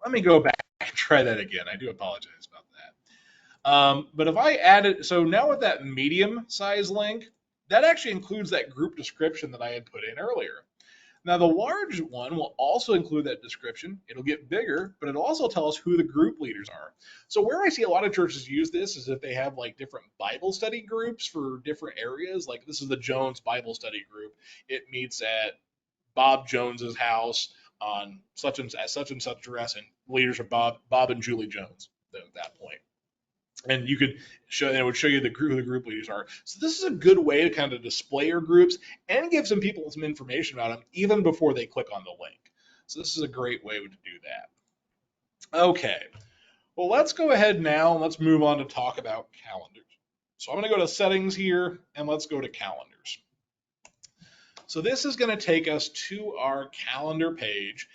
Let me go back and try that again. I do apologize about that. But if I add it, so now with that medium size link, that actually includes that group description that I had put in earlier. Now the large one will also include that description. It'll get bigger, but it'll also tell us who the group leaders are. So where I see a lot of churches use this is if they have like different Bible study groups for different areas. Like this is the Jones Bible Study Group. It meets at Bob Jones's house on such and such address, and leaders are Bob and Julie Jones at that point. And you could show, and it would show you who the group leaders are. So this is a good way to kind of display your groups and give some people some information about them even before they click on the link. So this is a great way to do that. Okay, well, let's go ahead now and let's move on to talk about calendars. So I'm going to go to settings here and let's go to calendars. So this is going to take us to our calendar page,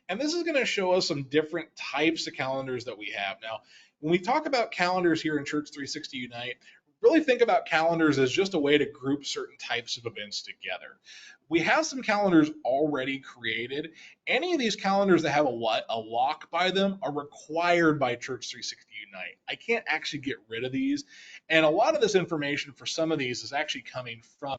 and this is going to show us some different types of calendars that we have. Now, when we talk about calendars here in Church360 Unite, really think about calendars as just a way to group certain types of events together. We have some calendars already created. Any of these calendars that have a lock by them are required by Church360 Unite. I can't actually get rid of these, and a lot of this information for some of these is actually coming from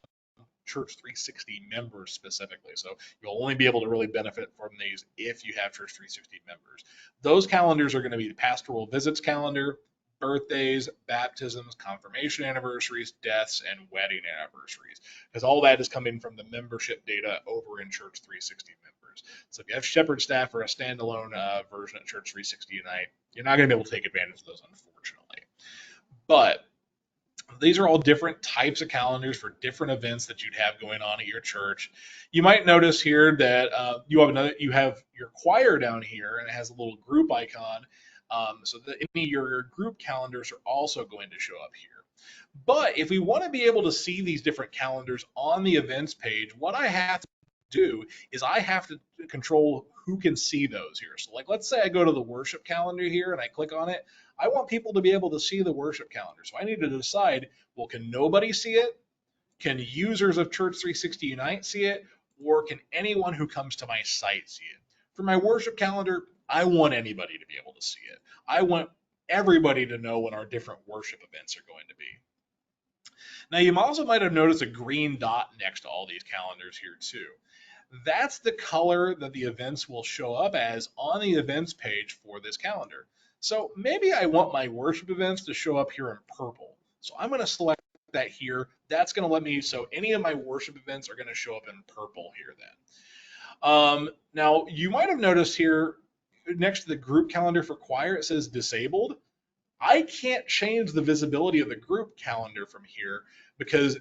Church360 members specifically. So you'll only be able to really benefit from these if you have Church360 members. Those calendars are going to be the pastoral visits calendar, birthdays, baptisms, confirmation anniversaries, deaths, and wedding anniversaries, because all that is coming from the membership data over in Church360 members. So if you have Shepherd Staff or a standalone version of Church360 Unite, you're not going to be able to take advantage of those, unfortunately. But these are all different types of calendars for different events that you'd have going on at your church. You might notice here that you have your choir down here, and it has a little group icon. So that any of your group calendars are also going to show up here. But if we want to be able to see these different calendars on the events page, what I have to do is I have to control who can see those here. So like, let's say I go to the worship calendar here and I click on it. I want people to be able to see the worship calendar. So I need to decide, well, can nobody see it? Can users of Church360 Unite see it? Or can anyone who comes to my site see it? For my worship calendar, I want anybody to be able to see it. I want everybody to know when our different worship events are going to be. Now, you also might have noticed a green dot next to all these calendars here too. That's the color that the events will show up as on the events page for this calendar. So maybe I want my worship events to show up here in purple. So I'm going to select that here. That's going to let me, so any of my worship events are going to show up in purple here then. Now, you might have noticed here next to the group calendar for choir, it says disabled. I can't change the visibility of the group calendar from here because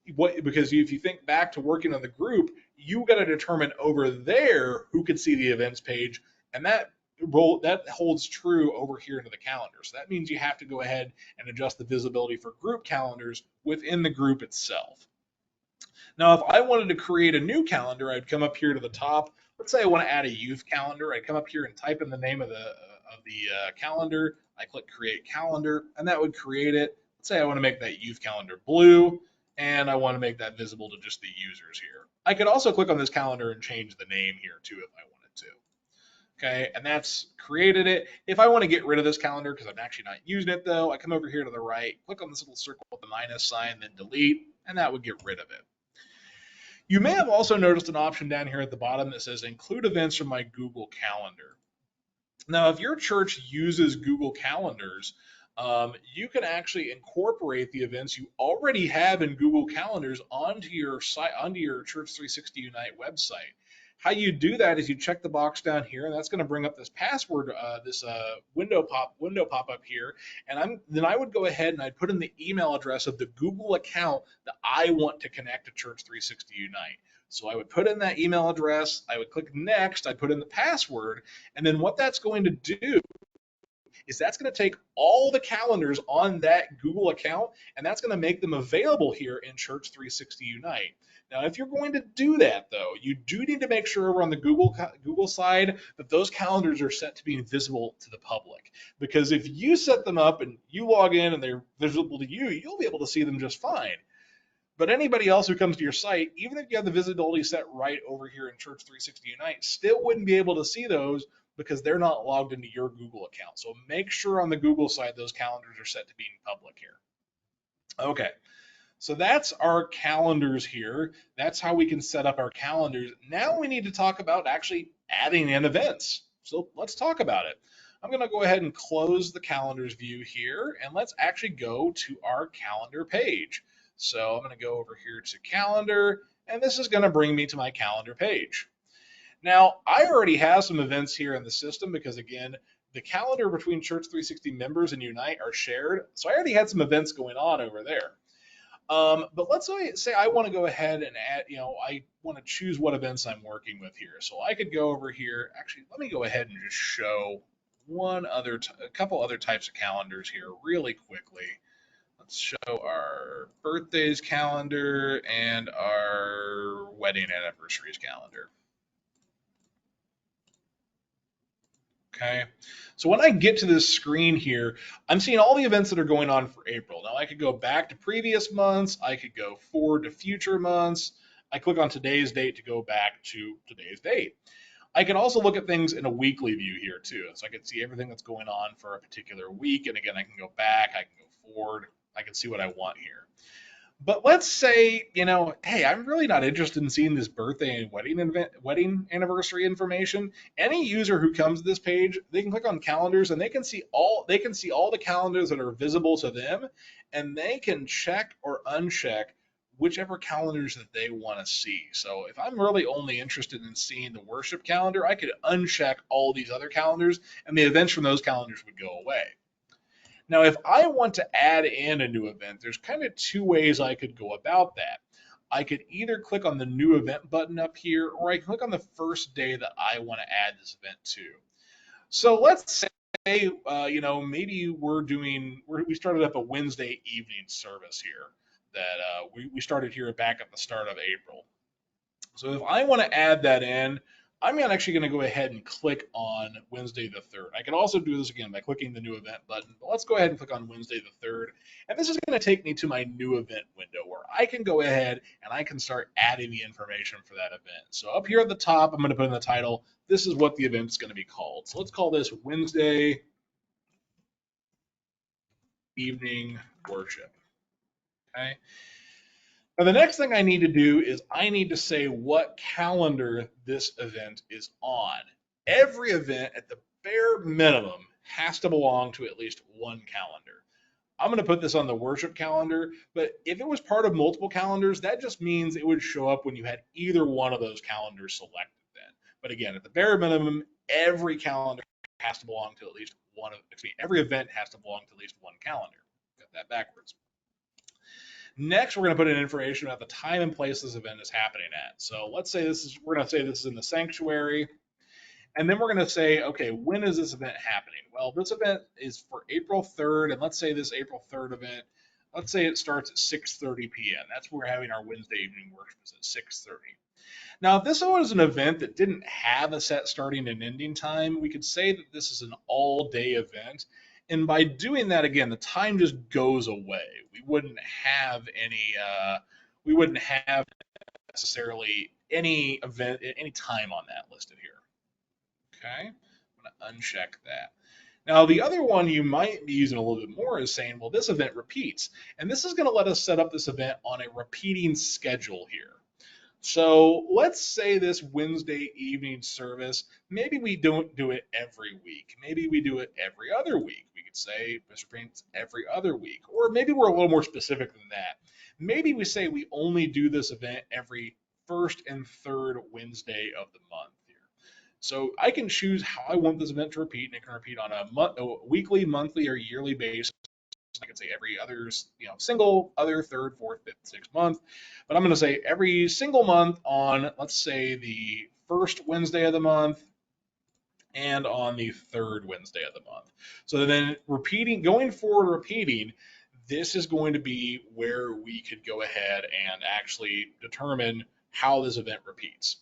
if you think back to working on the group, you got to determine over there who could see the events page, and that holds true over here into the calendar. So that means you have to go ahead and adjust the visibility for group calendars within the group itself. Now, if I wanted to create a new calendar, I'd come up here to the top. Let's say I want to add a youth calendar. I'd come up here and type in the name of the calendar. I click create calendar, and that would create it. Let's say I want to make that youth calendar blue, and I want to make that visible to just the users here. I could also click on this calendar and change the name here too if I wanted to. Okay, and that's created it. If I want to get rid of this calendar because I'm actually not using it though, I come over here to the right, click on this little circle with the minus sign, then delete, and that would get rid of it. You may have also noticed an option down here at the bottom that says include events from my Google Calendar. Now, if your church uses Google Calendars, you can actually incorporate the events you already have in Google Calendars onto your site, onto your Church360 Unite website. How you do that is you check the box down here, and that's going to bring up this password, this window pop up here, and then I would go ahead and I'd put in the email address of the Google account that I want to connect to Church360 Unite. So I would put in that email address, I would click next, I put in the password, and then what that's going to do is that's going to take all the calendars on that Google account and that's going to make them available here in Church 360 Unite. Now, if you're going to do that, though, you do need to make sure over on the Google side that those calendars are set to be visible to the public. Because if you set them up and you log in and they're visible to you, you'll be able to see them just fine. But anybody else who comes to your site, even if you have the visibility set right over here in Church 360 Unite, still wouldn't be able to see those because they're not logged into your Google account. So make sure on the Google side those calendars are set to being public here. Okay, so that's our calendars here. That's how we can set up our calendars. Now we need to talk about actually adding in events. So let's talk about it. I'm going to go ahead and close the calendars view here, and let's actually go to our calendar page. So I'm going to go over here to calendar, and this is going to bring me to my calendar page. Now, I already have some events here in the system because, again, the calendar between Church 360 members and Unite are shared. So I already had some events going on over there. But let's say I want to go ahead and add, I want to choose what events I'm working with here. So I could go over here. Actually, let me go ahead and just show a couple other types of calendars here really quickly. Let's show our birthdays calendar and our wedding anniversaries calendar. Okay, so when I get to this screen here, I'm seeing all the events that are going on for April. Now I could go back to previous months, I could go forward to future months. I click on today's date to go back to today's date. I can also look at things in a weekly view here too. So I can see everything that's going on for a particular week. And again, I can go back, I can go forward, I can see what I want here. But let's say, hey, I'm really not interested in seeing this birthday and wedding anniversary information. Any user who comes to this page, they can click on calendars and they can see all the calendars that are visible to them, and they can check or uncheck whichever calendars that they want to see. So if I'm really only interested in seeing the worship calendar, I could uncheck all these other calendars and the events from those calendars would go away. Now, if I want to add in a new event, there's kind of two ways I could go about that. I could either click on the new event button up here, or I can click on the first day that I want to add this event to. So let's say, maybe we started up a Wednesday evening service here that we started here back at the start of April. So if I want to add that in, I'm actually going to go ahead and click on Wednesday the 3rd. I can also do this again by clicking the new event button, but let's go ahead and click on Wednesday the 3rd. And this is going to take me to my new event window where I can go ahead and I can start adding the information for that event. So up here at the top, I'm going to put in the title, this is what the event is going to be called. So let's call this Wednesday evening worship. Okay. Now, the next thing I need to do is I need to say what calendar this event is on. Every event, at the bare minimum, has to belong to at least one calendar. I'm going to put this on the worship calendar, but if it was part of multiple calendars, that just means it would show up when you had either one of those calendars selected then. But again, at the bare minimum, every calendar has to belong to at least every event has to belong to at least one calendar. Got that backwards. Next, we're going to put in information about the time and place this event is happening at. So let's say we're going to say this is in the sanctuary. And then we're going to say, okay, when is this event happening? Well, this event is for April 3rd. And let's say this April 3rd event, let's say it starts at 6:30 p.m. That's where we're having our Wednesday evening worship is at 6:30. Now, if this was an event that didn't have a set starting and ending time, we could say that this is an all-day event. And by doing that, again, the time just goes away. We wouldn't have necessarily any event, any time on that listed here. Okay, I'm going to uncheck that. Now, the other one you might be using a little bit more is saying, well, this event repeats. And this is going to let us set up this event on a repeating schedule here. So let's say this Wednesday evening service, maybe we don't do it every week. Maybe we do it every other week. We could say Mr. Prince every other week. Or maybe we're a little more specific than that. Maybe we say we only do this event every first and third Wednesday of the month here. So I can choose how I want this event to repeat, and it can repeat on a weekly, monthly, or yearly basis I could say every other, single, other, third, fourth, fifth, sixth month. But I'm going to say every single month on, let's say, the first Wednesday of the month and on the third Wednesday of the month. So then going forward, repeating, this is going to be where we could go ahead and actually determine how this event repeats.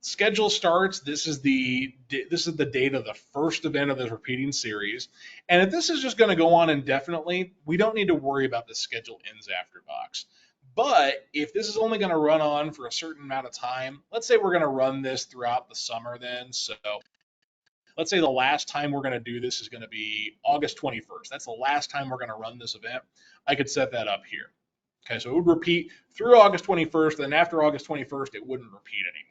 Schedule starts. This is the date of the first event of this repeating series. And if this is just going to go on indefinitely, we don't need to worry about the schedule ends after box. But if this is only going to run on for a certain amount of time, let's say we're going to run this throughout the summer then. So let's say the last time we're going to do this is going to be August 21st. That's the last time we're going to run this event. I could set that up here. Okay, so it would repeat through August 21st, then after August 21st, it wouldn't repeat anymore.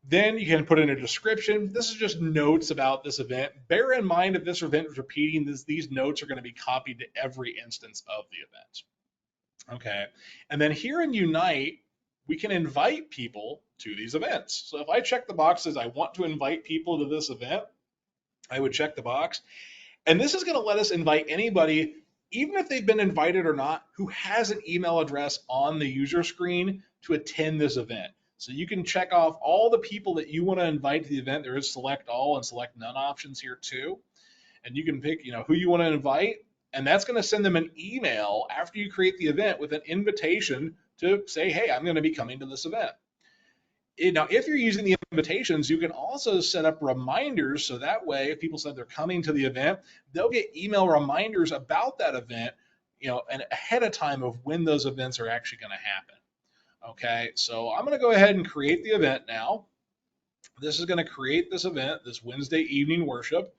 Then you can put in a description. This is just notes about this event. Bear in mind if this event is repeating, these notes are going to be copied to every instance of the event. Okay, and then here in Unite, we can invite people to these events. So if I check the box says I want to invite people to this event, I would check the box. And this is going to let us invite anybody, even if they've been invited or not, who has an email address on the user screen to attend this event. So you can check off all the people that you want to invite to the event. There is select all and select none options here too. And you can pick, who you want to invite, and that's going to send them an email after you create the event with an invitation to say, hey, I'm going to be coming to this event. Now, if you're using the invitations, you can also set up reminders. So that way, if people said they're coming to the event, they'll get email reminders about that event, and ahead of time of when those events are actually going to happen. Okay, so I'm going to go ahead and create the event now. This is going to create this event, this Wednesday evening worship.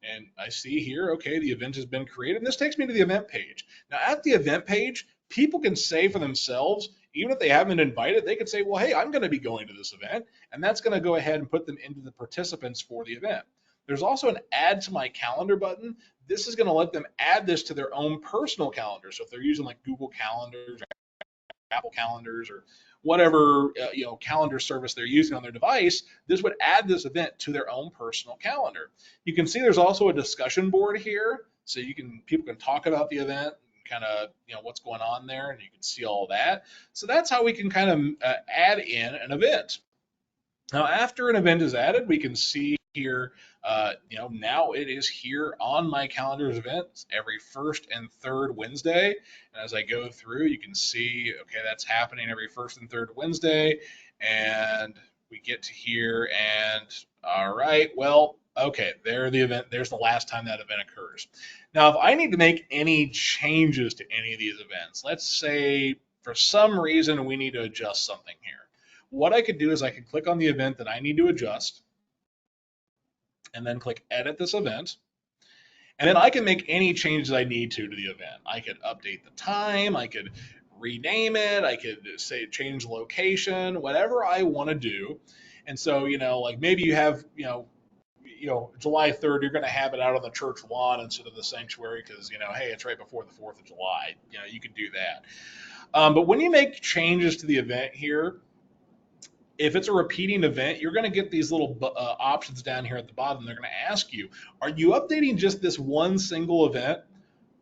And I see here, okay, the event has been created. And this takes me to the event page. Now, at the event page, people can say for themselves, even if they haven't been invited, they could say, well, hey, I'm going to be going to this event. And that's going to go ahead and put them into the participants for the event. There's also an add to my calendar button. This is going to let them add this to their own personal calendar. So if they're using like Google Calendars, Apple Calendars, or whatever calendar service they're using on their device, this would add this event to their own personal calendar. You can see there's also a discussion board here, so people can talk about the event, kind of what's going on there, and you can see all that. So that's how we can kind of add in an event. Now, after an event is added, we can see here, now it is here on my calendar's events every first and third Wednesday. And as I go through, you can see, okay, that's happening every first and third Wednesday. And we get to here and, all right, well, okay, there's the last time that event occurs. Now, if I need to make any changes to any of these events, let's say for some reason we need to adjust something here. What I could do is I could click on the event that I need to adjust and then click edit this event. And then I can make any changes I need to the event. I could update the time, I could rename it, I could say change location, whatever I want to do. And so, like maybe you have, July 3rd, you're going to have it out on the church lawn instead of the sanctuary because, hey, it's right before the 4th of July. You can do that. But when you make changes to the event here, if it's a repeating event, you're going to get these little options down here at the bottom. They're going to ask you, are you updating just this one single event?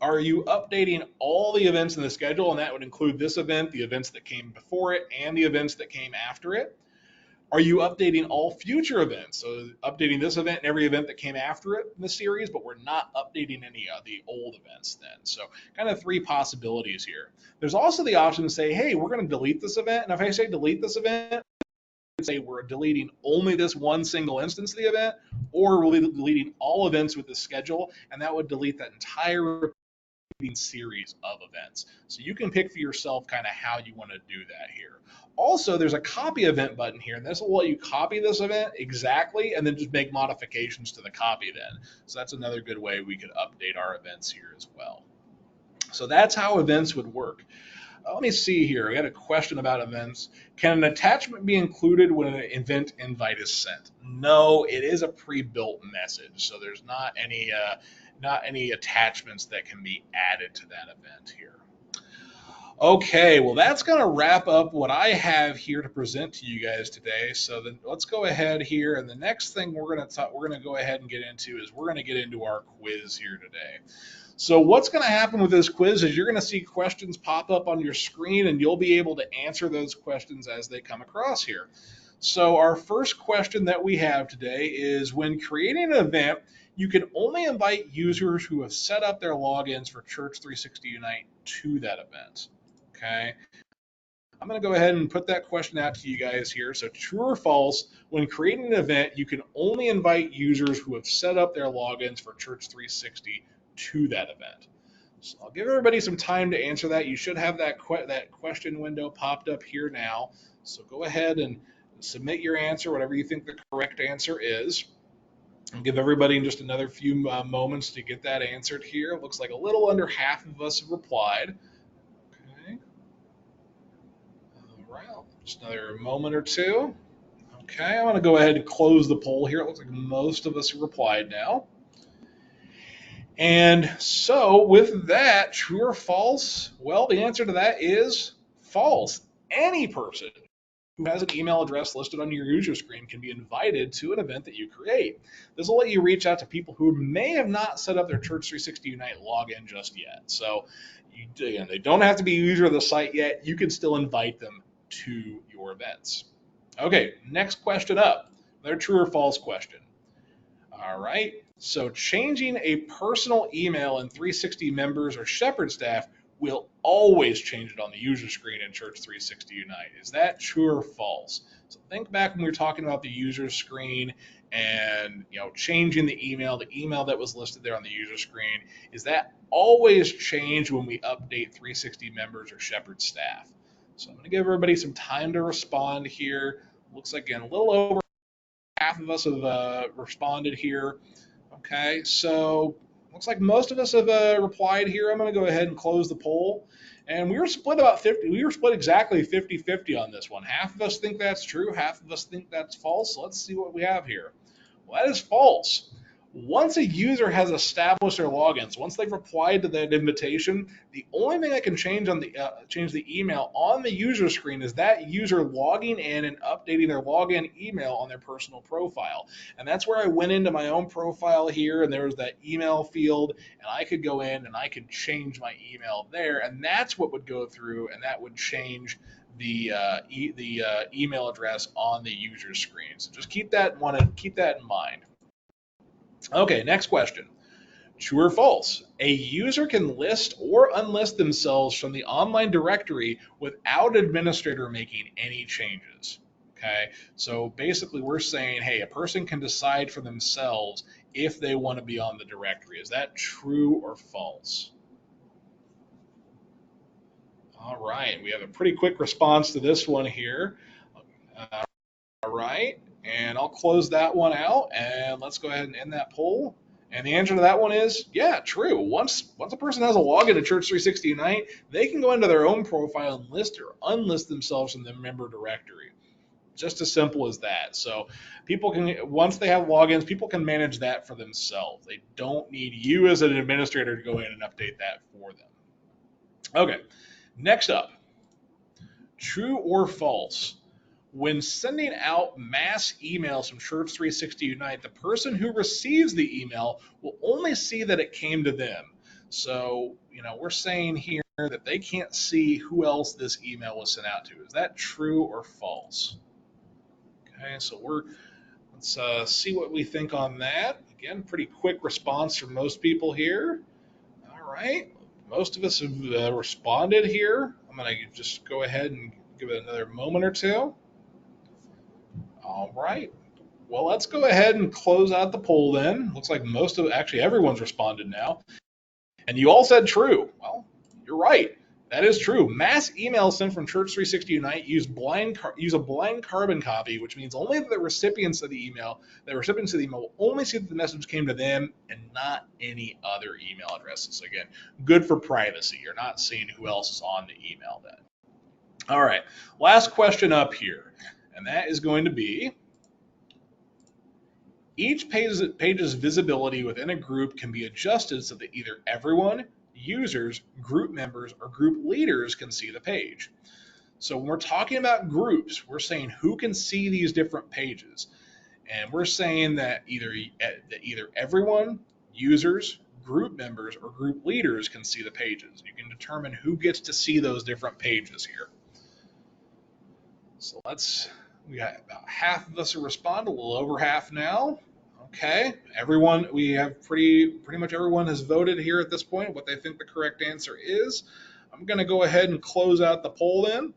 Are you updating all the events in the schedule? And that would include this event, the events that came before it, and the events that came after it. Are you updating all future events? So updating this event and every event that came after it in the series, but we're not updating any of the old events then. So kind of three possibilities here. There's also the option to say, hey, we're going to delete this event. And if I say delete this event, say we're deleting only this one single instance of the event, or we're deleting all events with the schedule, and that would delete that entire series of events. So you can pick for yourself kind of how you want to do that here. Also, there's a copy event button here, and this will let you copy this event exactly and then just make modifications to the copy then. So that's another good way we could update our events here as well. So that's how events would work. Let me see here. I got a question about events. Can an attachment be included when an event invite is sent? No, it is a pre-built message, so there's not any attachments that can be added to that event here. Okay, well, that's going to wrap up what I have here to present to you guys today. So then let's go ahead here, and the next thing we're going to go ahead and get into is we're going to get into our quiz here today. So what's going to happen with this quiz is you're going to see questions pop up on your screen, and you'll be able to answer those questions as they come across here. So our first question that we have today is, when creating an event, you can only invite users who have set up their logins for Church360 Unite to that event. Okay, I'm going to go ahead and put that question out to you guys here. So true or false, when creating an event, you can only invite users who have set up their logins for Church360 to that event. So I'll give everybody some time to answer that. You should have that question window popped up here now. So go ahead and submit your answer, whatever you think the correct answer is. I'll give everybody just another few moments to get that answered here. It looks like a little under half of us have replied. Okay. All right, just another moment or two. Okay, I'm going to go ahead and close the poll here. It looks like most of us have replied now. And so, with that, true or false? Well, the answer to that is false. Any person who has an email address listed on your user screen can be invited to an event that you create. This will let you reach out to people who may have not set up their Church360 Unite login just yet. So, they don't have to be a user of the site yet. You can still invite them to your events. Okay, next question up. Another true or false question. All right. So changing a personal email in 360 members or Shepherd staff will always change it on the user screen in Church360 Unite. Is that true or false? So think back when we were talking about the user screen and changing the email that was listed there on the user screen. Is that always changed when we update 360 members or Shepherd staff? So I'm going to give everybody some time to respond here. Looks like, again, a little over half of us have responded here. Okay, so looks like most of us have replied here. I'm going to go ahead and close the poll. And we were split about 50. We were split exactly 50-50 on this one. Half of us think that's true. Half of us think that's false. So let's see what we have here. Well, that is false. Once a user has established their logins, once they've replied to that invitation, the only thing that can change the email on the user screen is that user logging in and updating their login email on their personal profile. And that's where I went into my own profile here, and there was that email field, and I could go in and I could change my email there, and that's what would go through, and that would change the email address on the user screen. So just keep that in mind. Okay, next question. True or false? A user can list or unlist themselves from the online directory without an administrator making any changes. Okay, so basically we're saying, hey, a person can decide for themselves if they want to be on the directory. Is that true or false? All right, we have a pretty quick response to this one here. All right, and I'll close that one out, and let's go ahead and end that poll. And the answer to that one is, yeah, true. Once a person has a login to Church360 Unite, they can go into their own profile and list or unlist themselves from the member directory. Just as simple as that. So people can, once they have logins, people can manage that for themselves. They don't need you as an administrator to go in and update that for them. Okay, next up, true or false? When sending out mass emails from Church360 Unite, the person who receives the email will only see that it came to them. So, we're saying here that they can't see who else this email was sent out to. Is that true or false? Okay, so let's see what we think on that. Again, pretty quick response from most people here. All right, most of us have responded here. I'm going to just go ahead and give it another moment or two. All right. Well, let's go ahead and close out the poll then. Looks like actually everyone's responded now. And you all said true. Well, you're right. That is true. Mass emails sent from Church360 Unite use a blind carbon copy, which means only the recipients of the email will only see that the message came to them and not any other email addresses. Again, good for privacy. You're not seeing who else is on the email then. All right, last question up here, and that is going to be, each page's visibility within a group can be adjusted so that either everyone, users, group members, or group leaders can see the page. So when we're talking about groups, we're saying who can see these different pages. And we're saying that either everyone, users, group members, or group leaders can see the pages. You can determine who gets to see those different pages here. So we got about half of us who respond, a little over half now. Okay, everyone, we have pretty much everyone has voted here at this point what they think the correct answer is. I'm going to go ahead and close out the poll then.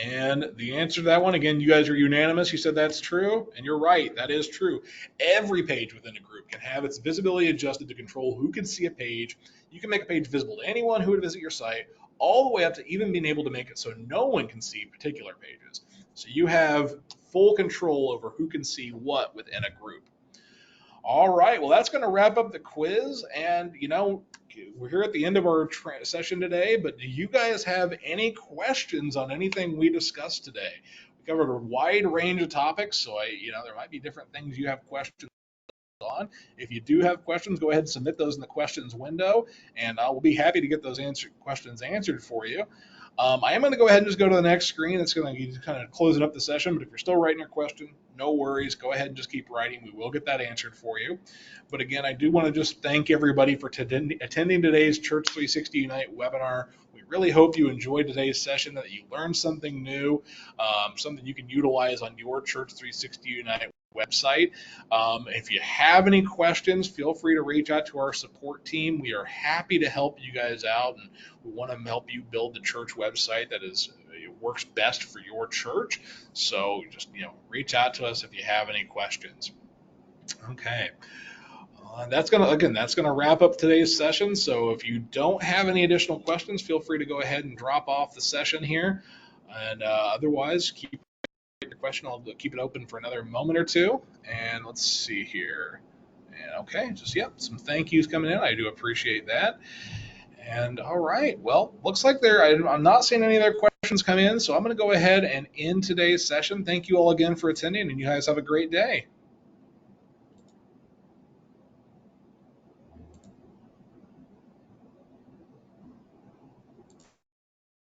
And the answer to that one, again, you guys are unanimous. You said that's true, and you're right. That is true. Every page within a group can have its visibility adjusted to control who can see a page. You can make a page visible to anyone who would visit your site, all the way up to even being able to make it so no one can see particular pages. So you have full control over who can see what within a group. All right, well, that's going to wrap up the quiz. And, we're here at the end of our session today, but do you guys have any questions on anything we discussed today? We covered a wide range of topics, so there might be different things you have questions on. If you do have questions, go ahead and submit those in the questions window, and I will be happy to get those questions answered for you. I am going to go ahead and just go to the next screen. It's going to be kind of closing up the session, but if you're still writing your question, no worries. Go ahead and just keep writing. We will get that answered for you. But again, I do want to just thank everybody for attending today's Church 360 Unite webinar. We really hope you enjoyed today's session, that you learned something new, something you can utilize on your Church 360 Unite website. If you have any questions, feel free to reach out to our support team. We are happy to help you guys out, and we want to help you build the church website that works best for your church. So just reach out to us if you have any questions. Okay. That's gonna wrap up today's session. So if you don't have any additional questions, feel free to go ahead and drop off the session here. And otherwise, keep your question. I'll keep it open for another moment or two. And let's see here. And okay, some thank yous coming in. I do appreciate that. And all right, well, looks like I'm not seeing any other questions come in, so I'm going to go ahead and end today's session. Thank you all again for attending, and you guys have a great day.